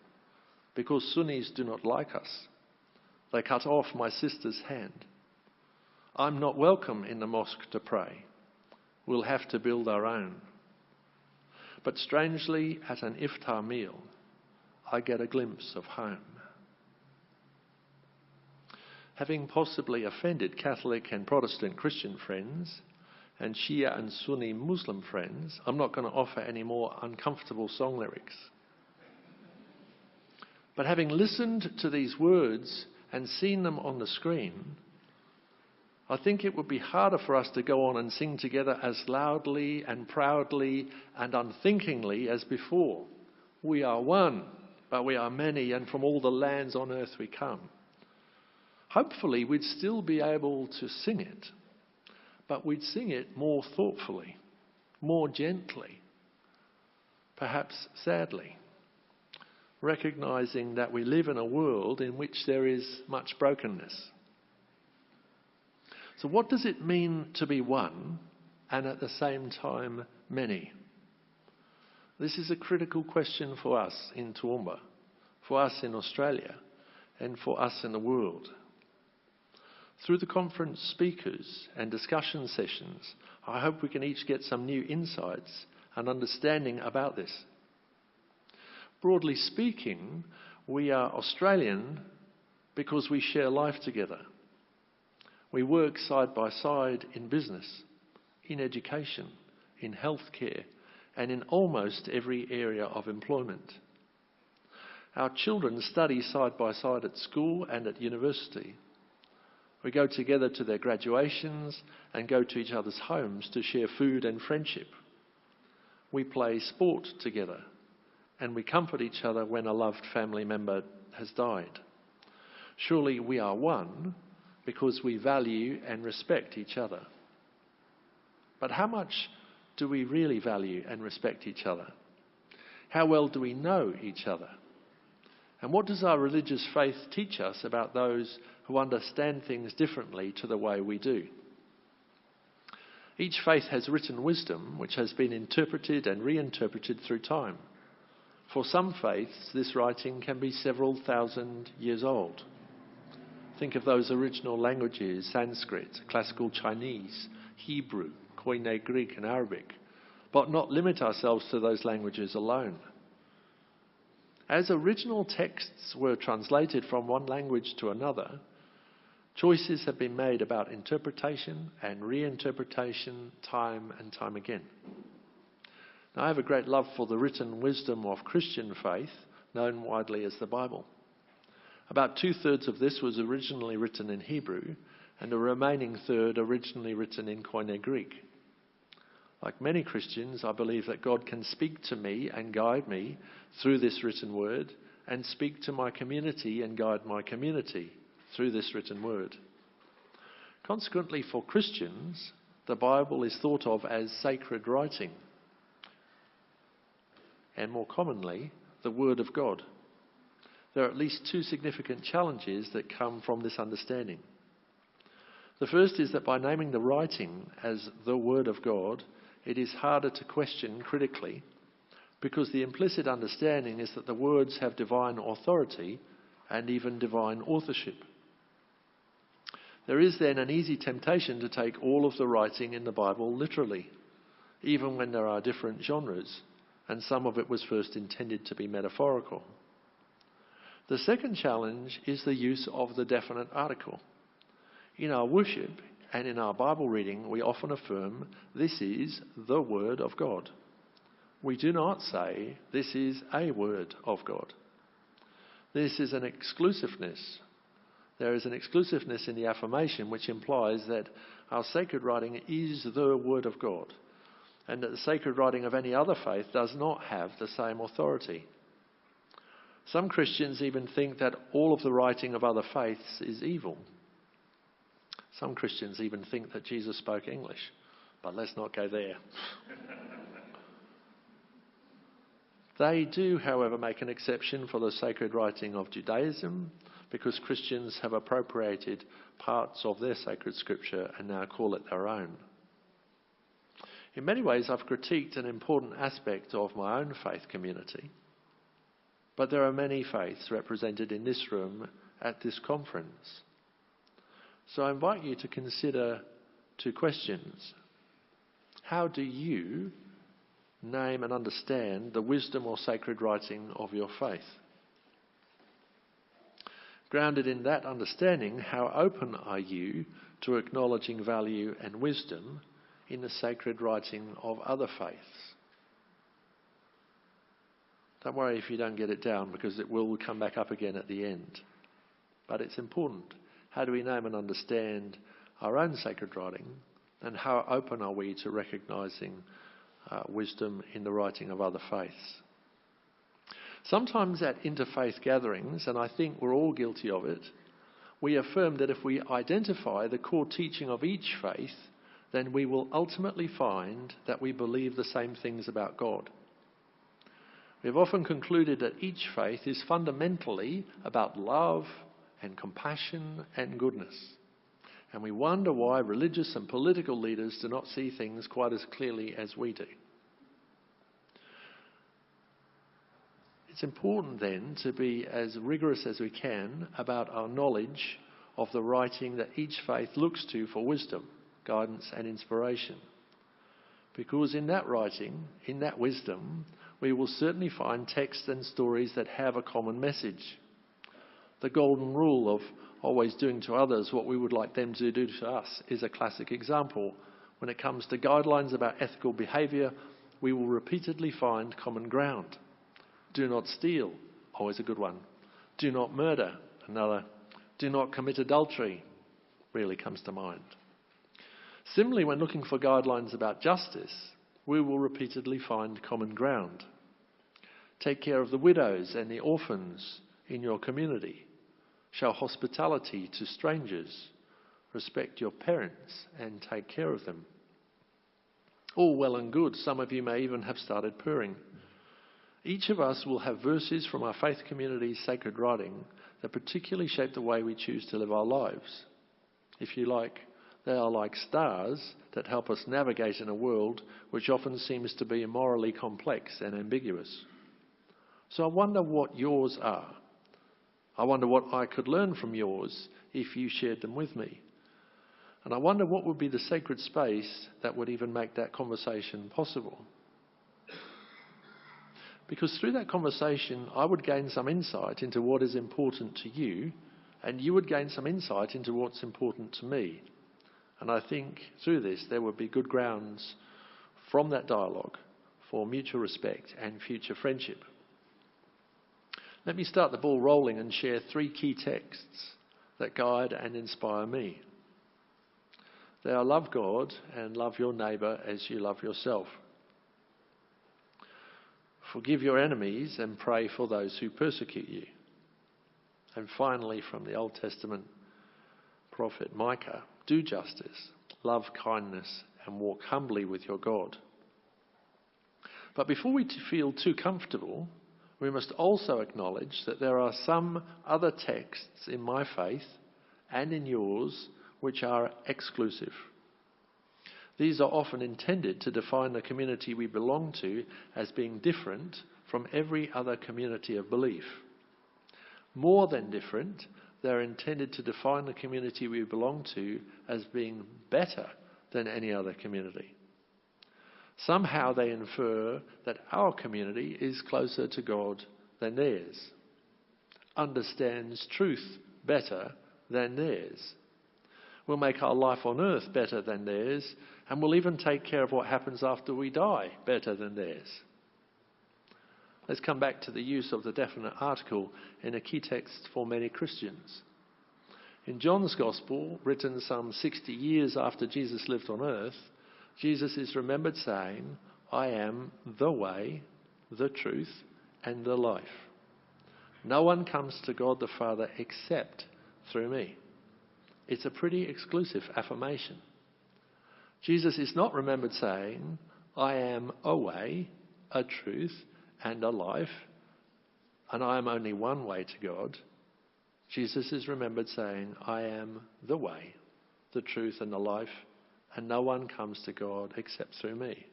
because Sunnis do not like us. They cut off my sister's hand. I'm not welcome in the mosque to pray. We'll have to build our own. But strangely, at an iftar meal, I get a glimpse of home. Having possibly offended Catholic and Protestant Christian friends and Shia and Sunni Muslim friends, I'm not going to offer any more uncomfortable song lyrics. But having listened to these words and seen them on the screen, I think it would be harder for us to go on and sing together as loudly and proudly and unthinkingly as before. We are one, but we are many, and from all the lands on earth we come. Hopefully we'd still be able to sing it, but we'd sing it more thoughtfully, more gently, perhaps sadly, recognising that we live in a world in which there is much brokenness. So what does it mean to be one and at the same time many? This is a critical question for us in Toowoomba, for us in Australia, and for us in the world. Through the conference speakers and discussion sessions, I hope we can each get some new insights and understanding about this. Broadly speaking, we are Australian because we share life together. We work side by side in business, in education, in healthcare, and in almost every area of employment. Our children study side by side at school and at university. We go together to their graduations and go to each other's homes to share food and friendship. We play sport together, and we comfort each other when a loved family member has died. Surely we are one because we value and respect each other. But how much do we really value and respect each other? How well do we know each other? And what does our religious faith teach us about those who understand things differently to the way we do? Each faith has written wisdom which has been interpreted and reinterpreted through time. For some faiths, this writing can be several thousand years old. Think of those original languages: Sanskrit, classical Chinese, Hebrew, Koine Greek and Arabic, but not limit ourselves to those languages alone. As original texts were translated from one language to another, choices have been made about interpretation and reinterpretation time and time again. Now, I have a great love for the written wisdom of Christian faith, known widely as the Bible. About 2/3 of this was originally written in Hebrew, and the remaining third originally written in Koine Greek. Like many Christians, I believe that God can speak to me and guide me through this written word, and speak to my community and guide my community through this written word. Consequently, for Christians, the Bible is thought of as sacred writing, and more commonly, the Word of God. There are at least two significant challenges that come from this understanding. The first is that by naming the writing as the Word of God, it is harder to question critically, because the implicit understanding is that the words have divine authority and even divine authorship. There is then an easy temptation to take all of the writing in the Bible literally, even when there are different genres, and some of it was first intended to be metaphorical. The second challenge is the use of the definite article. In our worship and in our Bible reading, we often affirm, "This is the Word of God." We do not say, "This is a Word of God." This is an exclusiveness. There is an exclusiveness in the affirmation which implies that our sacred writing is the Word of God, and that the sacred writing of any other faith does not have the same authority. Some Christians even think that all of the writing of other faiths is evil. Some Christians even think that Jesus spoke English, but let's not go there. They do, however, make an exception for the sacred writing of Judaism, because Christians have appropriated parts of their sacred scripture and now call it their own. In many ways, I've critiqued an important aspect of my own faith community, but there are many faiths represented in this room at this conference. So I invite you to consider two questions. How do you name and understand the wisdom or sacred writing of your faith? Grounded in that understanding, how open are you to acknowledging value and wisdom in the sacred writing of other faiths? Don't worry if you don't get it down, because it will come back up again at the end. But it's important. How do we name and understand our own sacred writing, and how open are we to recognising wisdom in the writing of other faiths? Sometimes at interfaith gatherings, and I think we're all guilty of it, we affirm that if we identify the core teaching of each faith, then we will ultimately find that we believe the same things about God. We have often concluded that each faith is fundamentally about love and compassion and goodness. And we wonder why religious and political leaders do not see things quite as clearly as we do. It's important then to be as rigorous as we can about our knowledge of the writing that each faith looks to for wisdom, guidance and inspiration. Because in that writing, in that wisdom, we will certainly find texts and stories that have a common message. The golden rule of always doing to others what we would like them to do to us is a classic example. When it comes to guidelines about ethical behaviour, we will repeatedly find common ground. Do not steal, always a good one. Do not murder, another. Do not commit adultery, really comes to mind. Similarly, when looking for guidelines about justice, we will repeatedly find common ground. Take care of the widows and the orphans in your community. Show hospitality to strangers. Respect your parents and take care of them. All well and good. Some of you may even have started purring. Each of us will have verses from our faith community's sacred writing that particularly shape the way we choose to live our lives. If you like, they are like stars that help us navigate in a world which often seems to be morally complex and ambiguous. So I wonder what yours are. I wonder what I could learn from yours if you shared them with me. And I wonder what would be the sacred space that would even make that conversation possible. Because through that conversation, I would gain some insight into what is important to you, and you would gain some insight into what's important to me. And I think through this, there would be good grounds from that dialogue for mutual respect and future friendship. Let me start the ball rolling and share 3 key texts that guide and inspire me. They are love God and love your neighbour as you love yourself. Forgive your enemies and pray for those who persecute you. And finally, from the Old Testament prophet Micah, do justice, love kindness, and walk humbly with your God. But before we feel too comfortable, we must also acknowledge that there are some other texts in my faith and in yours which are exclusive. These are often intended to define the community we belong to as being different from every other community of belief. More than different, they are intended to define the community we belong to as being better than any other community. Somehow they infer that our community is closer to God than theirs, understands truth better than theirs, will make our life on earth better than theirs, and will even take care of what happens after we die better than theirs. Let's come back to the use of the definite article in a key text for many Christians. In John's Gospel, written some 60 years after Jesus lived on earth, Jesus is remembered saying, I am the way, the truth, and the life. No one comes to God the Father except through me. It's a pretty exclusive affirmation. Jesus is not remembered saying, I am a way, a truth, and a life, and I am only one way to God. Jesus is remembered saying, I am the way, the truth, and the life, and no one comes to God except through me.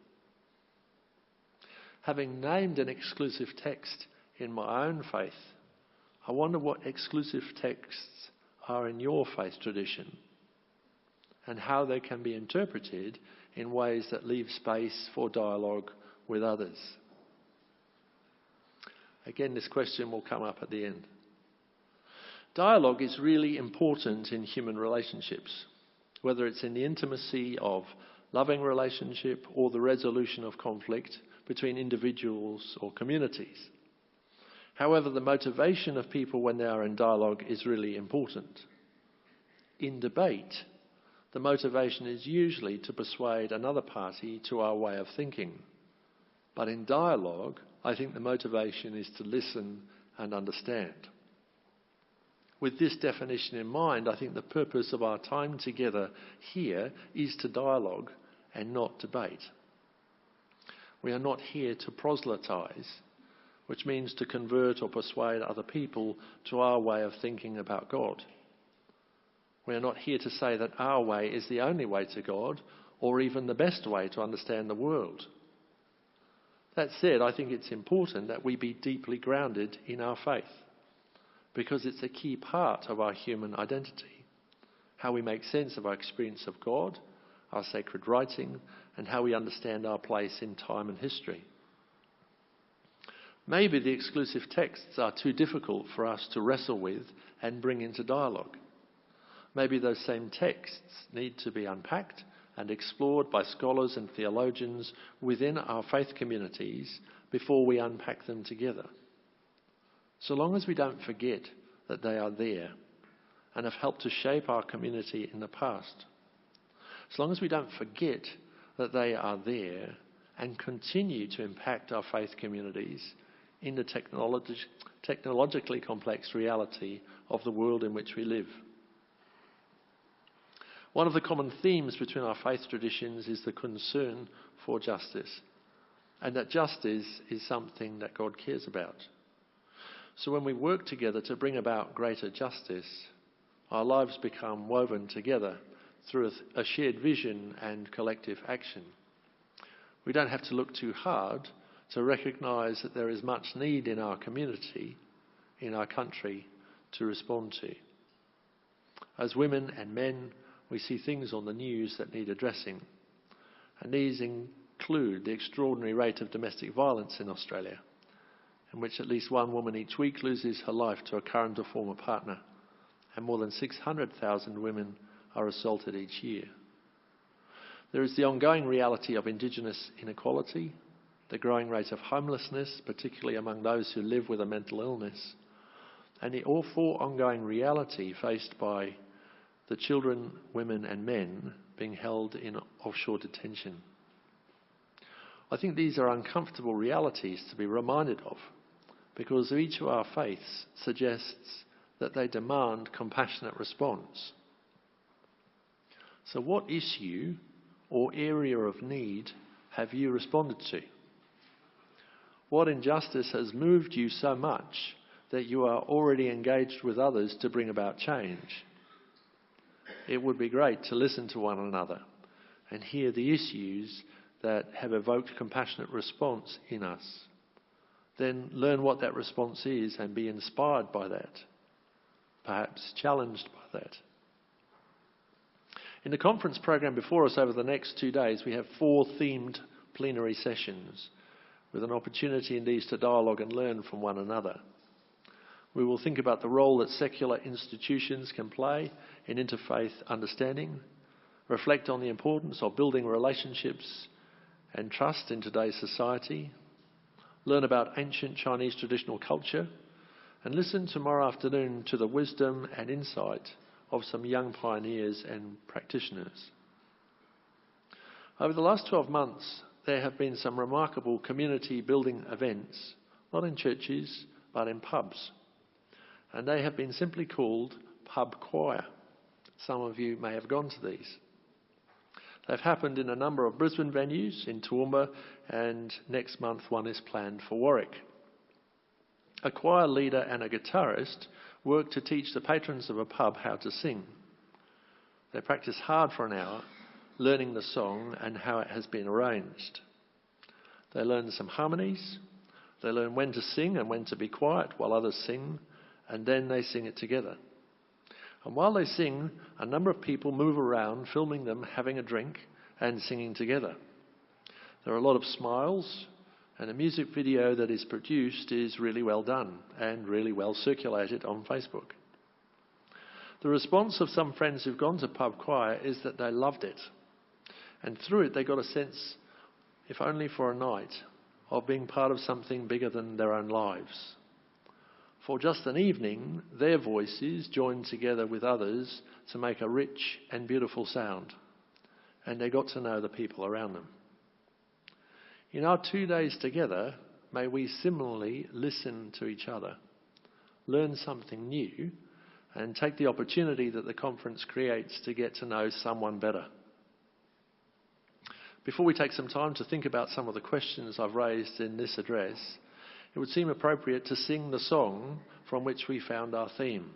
Having named an exclusive text in my own faith, I wonder what exclusive texts are in your faith tradition and how they can be interpreted in ways that leave space for dialogue with others. Again, this question will come up at the end. Dialogue is really important in human relationships, whether it's in the intimacy of loving relationship or the resolution of conflict between individuals or communities. However, the motivation of people when they are in dialogue is really important. In debate, the motivation is usually to persuade another party to our way of thinking. But in dialogue, I think the motivation is to listen and understand. With this definition in mind, I think the purpose of our time together here is to dialogue and not debate. We are not here to proselytise, which means to convert or persuade other people to our way of thinking about God. We are not here to say that our way is the only way to God or even the best way to understand the world. That said, I think it's important that we be deeply grounded in our faith, because it's a key part of our human identity, how we make sense of our experience of God, our sacred writing, and how we understand our place in time and history. Maybe the exclusive texts are too difficult for us to wrestle with and bring into dialogue. Maybe those same texts need to be unpacked and explored by scholars and theologians within our faith communities before we unpack them together. So long as we don't forget that they are there and have helped to shape our community in the past. As long as we don't forget that they are there and continue to impact our faith communities in the technologically complex reality of the world in which we live. One of the common themes between our faith traditions is the concern for justice, and that justice is something that God cares about. So when we work together to bring about greater justice, our lives become woven together through a shared vision and collective action. We don't have to look too hard to recognise that there is much need in our community, in our country, to respond to. As women and men, we see things on the news that need addressing, and these include the extraordinary rate of domestic violence in Australia, in which at least one woman each week loses her life to a current or former partner, and more than 600,000 women are assaulted each year. There is the ongoing reality of Indigenous inequality, the growing rate of homelessness, particularly among those who live with a mental illness, and the awful ongoing reality faced by the children, women and men being held in offshore detention. I think these are uncomfortable realities to be reminded of, because each of our faiths suggests that they demand compassionate response. So what issue or area of need have you responded to? What injustice has moved you so much that you are already engaged with others to bring about change? It would be great to listen to one another and hear the issues that have evoked compassionate response in us. Then learn what that response is and be inspired by that, perhaps challenged by that. In the conference program before us over the next 2 days, we have 4 themed plenary sessions with an opportunity in these to dialogue and learn from one another. We will think about the role that secular institutions can play in interfaith understanding, reflect on the importance of building relationships and trust in today's society, learn about ancient Chinese traditional culture, and listen tomorrow afternoon to the wisdom and insight of some young pioneers and practitioners. Over the last 12 months, there have been some remarkable community building events, not in churches, but in pubs. And they have been simply called pub choir. Some of you may have gone to these. They've happened in a number of Brisbane venues, in Toowoomba, and next month one is planned for Warwick. A choir leader and a guitarist work to teach the patrons of a pub how to sing. They practice hard for an hour, learning the song and how it has been arranged. They learn some harmonies, they learn when to sing and when to be quiet while others sing, and then they sing it together. And while they sing, a number of people move around, filming them having a drink and singing together. There are a lot of smiles, and the music video that is produced is really well done and really well circulated on Facebook. The response of some friends who've gone to pub choir is that they loved it. And through it they got a sense, if only for a night, of being part of something bigger than their own lives. For just an evening, their voices joined together with others to make a rich and beautiful sound. And they got to know the people around them. In our 2 days together, may we similarly listen to each other, learn something new, and take the opportunity that the conference creates to get to know someone better. Before we take some time to think about some of the questions I've raised in this address, it would seem appropriate to sing the song from which we found our theme.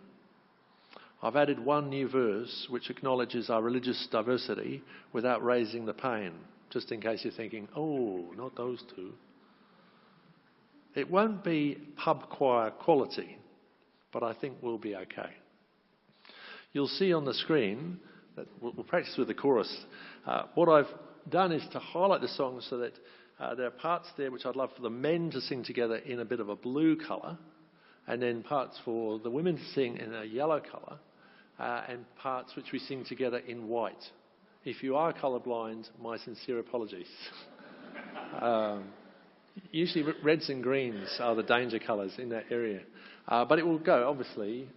I've added one new verse which acknowledges our religious diversity without raising the pain, just in case you're thinking, oh, not those two. It won't be pub choir quality, but I think we'll be okay. You'll see on the screen that we'll practice with the chorus. What I've done is to highlight the song so that there are parts there which I'd love for the men to sing together in a bit of a blue colour, and then parts for the women to sing in a yellow colour, and parts which we sing together in white. If you are colourblind, my sincere apologies. Usually reds and greens are the danger colours in that area. But it will go, obviously.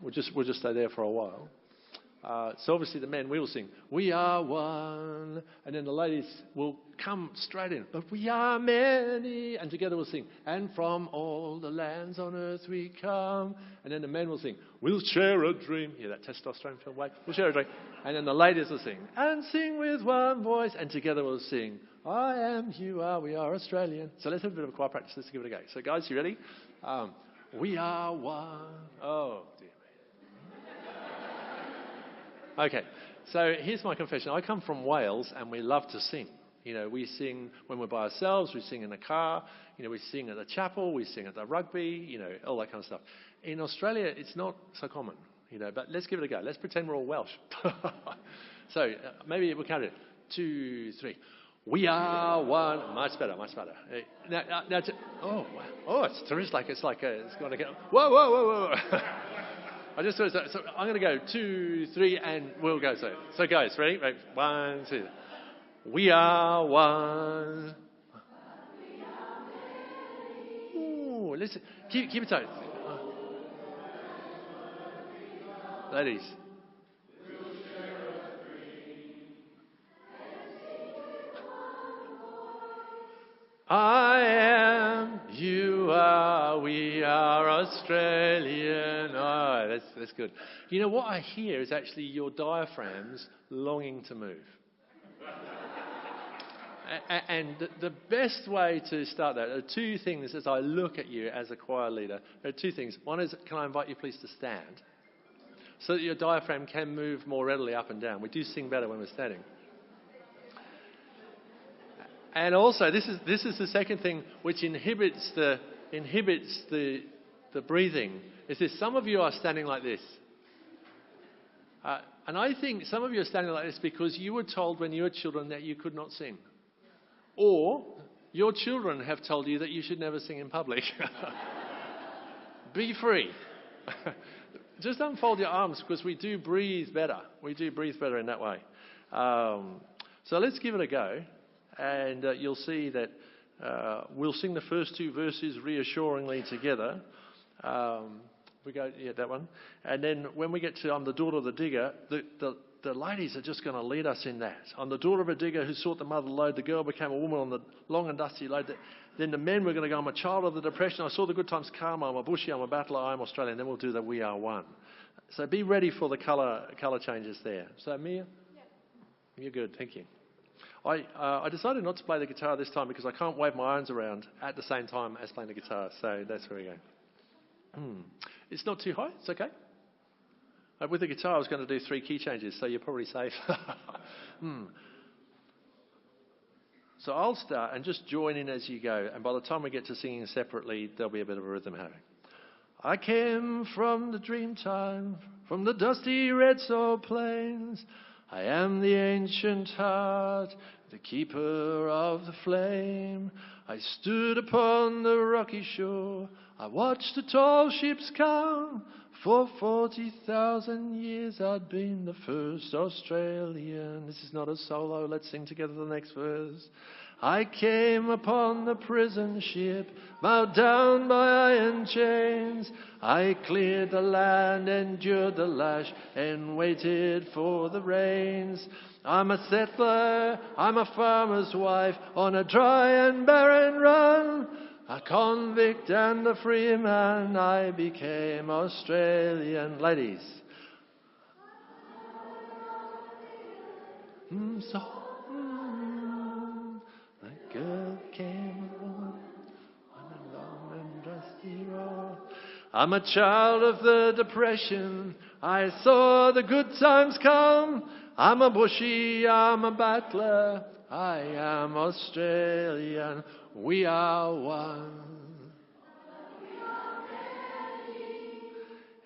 We'll just stay there for a while. So obviously the men, we will sing, "We are one," and then the ladies will come straight in, "But we are many," and together we'll sing, "And from all the lands on earth we come," and then the men will sing, "We'll share a dream," yeah, that testosterone filled way, "We'll share a dream," and then the ladies will sing, "And sing with one voice," and together we'll sing, "I am, you are, we are Australian." So let's have a bit of a choir practice, let's give it a go. So guys, you ready? We are one. Oh dear. Okay, so here's my confession. I come from Wales and we love to sing. You know, we sing when we're by ourselves, we sing in the car, you know, we sing at the chapel, we sing at the rugby, you know, all that kind of stuff. In Australia, it's not so common, you know, but let's give it a go. Let's pretend we're all Welsh. So maybe we count it. 2, 3. We are one. Much better, much better. Now, oh, wow. Oh, it's terrific. It's like it's going to go. Whoa, whoa, whoa, whoa. I just thought so I'm going to go 2, 3, and we'll go. So guys, ready? Right. 1, 2. We are one. Ooh, listen. Keep it tight. Ladies. I am, you are, we are Australian. Oh, that's good. You know, what I hear is actually your diaphragms longing to move. And the best way to start that, there are 2 things as I look at you as a choir leader. There are 2 things. One is, can I invite you please to stand so that your diaphragm can move more readily up and down. We do sing better when we're standing. And also, this is the second thing which inhibits the breathing. Is this? Some of you are standing like this, and I think some of you are standing like this because you were told when you were children that you could not sing, or your children have told you that you should never sing in public. Be free. Just unfold your arms because we do breathe better. We do breathe better in that way. So let's give it a go. And you'll see that we'll sing the first 2 verses reassuringly together. We go, yeah, that one. And then when we get to "I'm the daughter of the digger," the ladies are just going to lead us in that. "I'm the daughter of a digger who sought the mother load. The girl became a woman on the long and dusty load." Then the men were going to go, "I'm a child of the depression. I saw the good times come. I'm a bushie. I'm a battler. I'm Australian." Then we'll do the "We are one." So be ready for the colour changes there. So Mia? Yeah. You're good. Thank you. I decided not to play the guitar this time because I can't wave my arms around at the same time as playing the guitar. So that's where we go. It's not too high. It's okay. With the guitar, I was going to do 3 key changes, so you're probably safe. So I'll start and just join in as you go. And by the time we get to singing separately, there'll be a bit of a rhythm happening. I came from the dream time, from the dusty red soil plains. I am the ancient heart, the keeper of the flame. I stood upon the rocky shore. I watched the tall ships come. For 40,000 years I'd been the first Australian. This is not a solo. Let's sing together the next verse. I came upon the prison ship, bowed down by iron chains. I cleared the land, endured the lash, and waited for the rains. I'm a settler, I'm a farmer's wife, on a dry and barren run. A convict and a free man, I became Australian. Ladies. The girl came along on a long and dusty road. I'm a child of the depression. I saw the good times come. I'm a bushie, I'm a battler. I am Australian. We are one.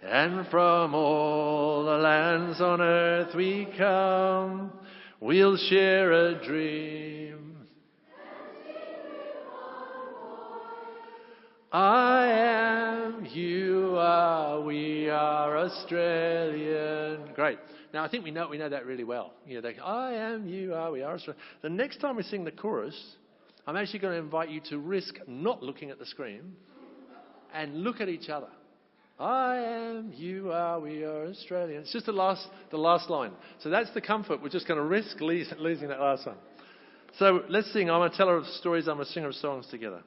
And from all the lands on earth we come. We'll share a dream. I am, you are, we are Australian. Great. Now I think we know that really well. You know, I am, you are, we are Australian. The next time we sing the chorus, I'm actually going to invite you to risk not looking at the screen and look at each other. I am, you are, we are Australian. It's just the last line. So that's the comfort. We're just going to risk losing that last one. So let's sing. I'm a teller of stories. I'm a singer of songs together.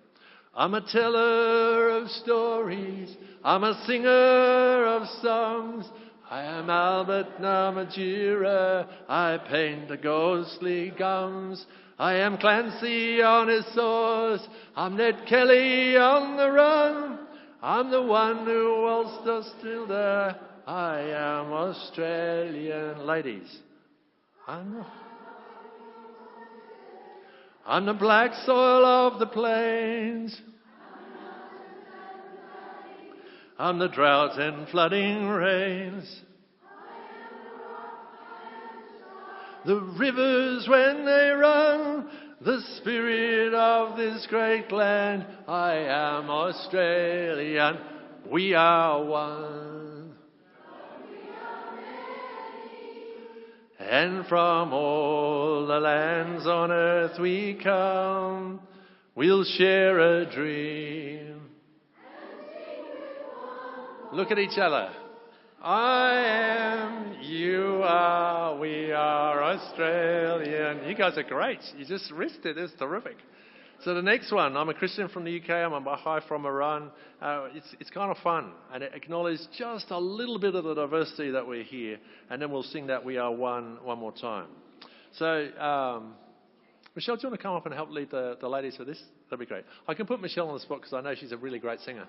I'm a teller of stories. I'm a singer of songs. I am Albert Namatjira. I paint the ghostly gums. I am Clancy on his swords. I'm Ned Kelly on the run. I'm the one who waltzed us till there. I am Australian. Ladies, I'm the black soil of the plains. I'm the drought and flooding rains. The rivers when they run, the spirit of this great land. I am Australian, we are one. And from all the lands on earth we come, we'll share a dream. Look at each other. I am, you are, we are Australian. You guys are great. You just risked it. It's terrific. So the next one, I'm a Christian from the UK. I'm a Baha'i from Iran. It's kind of fun, and it acknowledges just a little bit of the diversity that we're here. And then we'll sing that We Are One more time. So, Michelle, do you want to come up and help lead the ladies for this? That'd be great. I can put Michelle on the spot because I know she's a really great singer.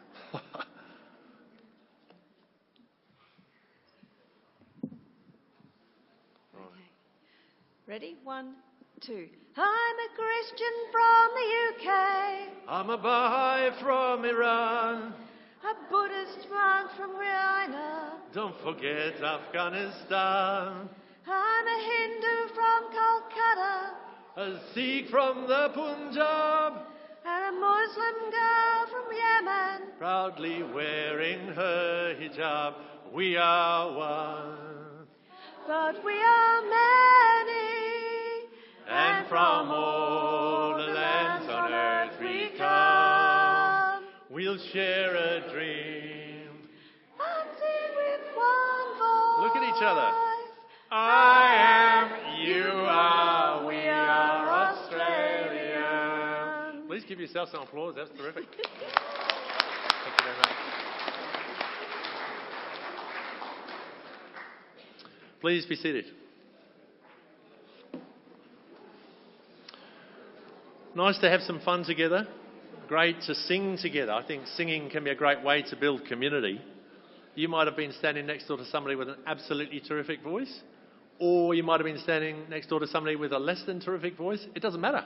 Ready? 1, 2. I'm a Christian from the UK. I'm a Baha'i from Iran. A Buddhist monk from Guyana. Don't forget Afghanistan. I'm a Hindu from Calcutta. A Sikh from the Punjab. And a Muslim girl from Yemen. Proudly wearing her hijab. We are one. But we are many. And from all the lands on earth we come. We'll share a dream. And sing with one voice. Look at each other. I am, you are, we are Australian. Please give yourself some applause. That's terrific. Thank you very much. Please be seated. Nice to have some fun together. Great to sing together. I think singing can be a great way to build community. You might have been standing next door to somebody with an absolutely terrific voice, or you might have been standing next door to somebody with a less than terrific voice. It doesn't matter.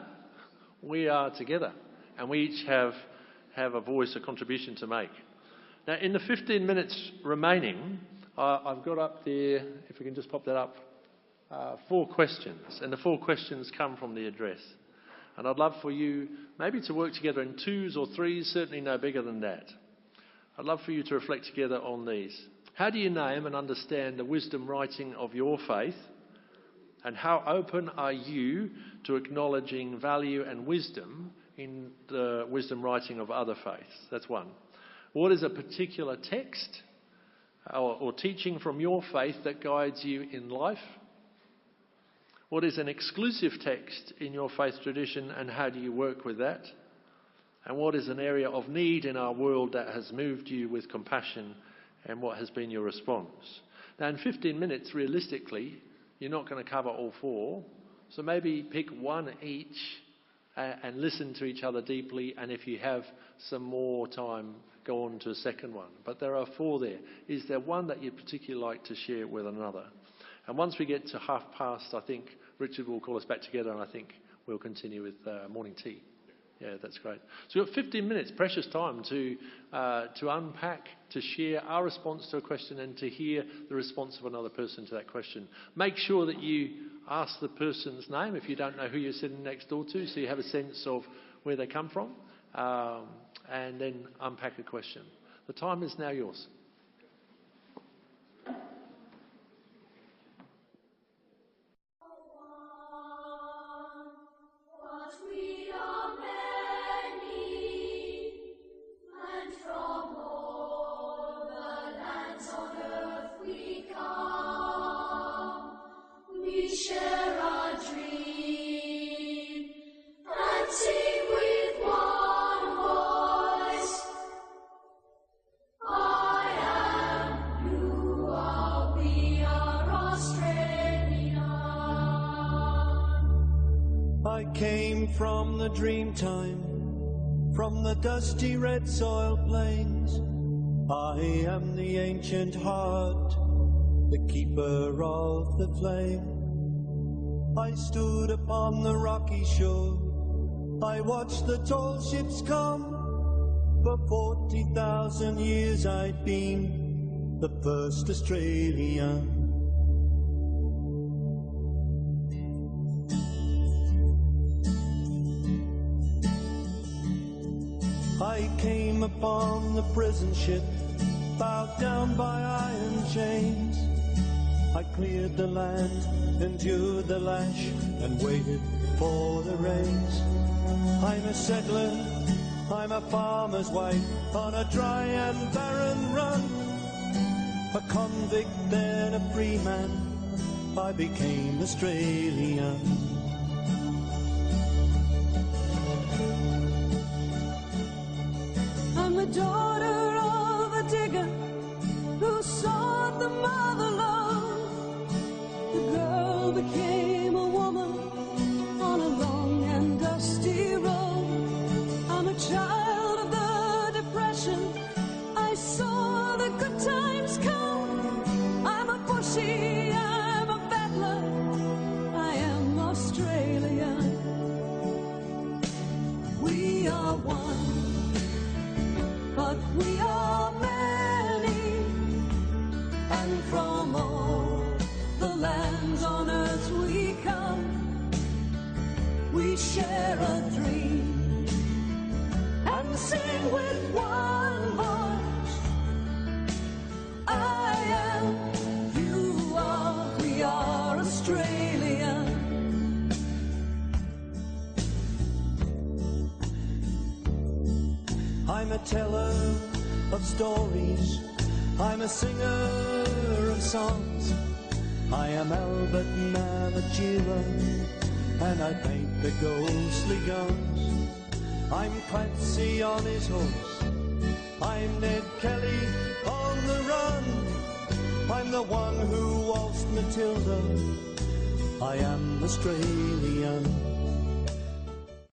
We are together, and we each have a voice, a contribution to make. Now, in the 15 minutes remaining, I've got up there, if we can just pop that up, 4 questions. And the 4 questions come from the address. And I'd love for you maybe to work together in 2s or 3s, certainly no bigger than that. I'd love for you to reflect together on these. How do you name and understand the wisdom writing of your faith? And how open are you to acknowledging value and wisdom in the wisdom writing of other faiths? That's 1. What is a particular text or teaching from your faith that guides you in life? What is an exclusive text in your faith tradition, and how do you work with that? And what is an area of need in our world that has moved you with compassion, and what has been your response? Now, in 15 minutes, realistically, you're not going to cover all 4. So maybe pick 1 each and listen to each other deeply. And if you have some more time, go on to a second one. But there are 4 there. Is there one that you'd particularly like to share with another? And once we get to 1:30, I think Richard will call us back together, and I think we'll continue with morning tea. Yeah, that's great. So we've got 15 minutes, precious time, to unpack, to share our response to a question and to hear the response of another person to that question. Make sure that you ask the person's name if you don't know who you're sitting next door to, so you have a sense of where they come from, and then unpack a question. The time is now yours. We are I came from the dream time, from the dusty red soil plains. I am the ancient heart, the keeper of the flame. I stood upon the rocky shore, I watched the tall ships come. For 40,000 years I'd been the first Australian. I came upon the prison ship, bowed down by iron chains. I cleared the land, endured the lash, and waited for the rains. I'm a settler, I'm a farmer's wife, on a dry and barren run. A convict, then a free man, I became Australian. I'm the daughter of a digger who sought the mother love. The girl became a woman on a long and dusty road. I'm a child of the Depression, I saw the good times come. I'm a bushy, I'm a battler, I am Australian. We are one, but we are many, and from all the lands on earth we come. We share a dream and sing with one voice. I am, you are, we are Australian. I'm a teller of stories, I'm a singer of songs. I am Albert Namatjira, and I paint the ghostly guns. I'm Clancy on his horse, I'm Ned Kelly on the run. I'm the one who waltzed Matilda, I am Australian.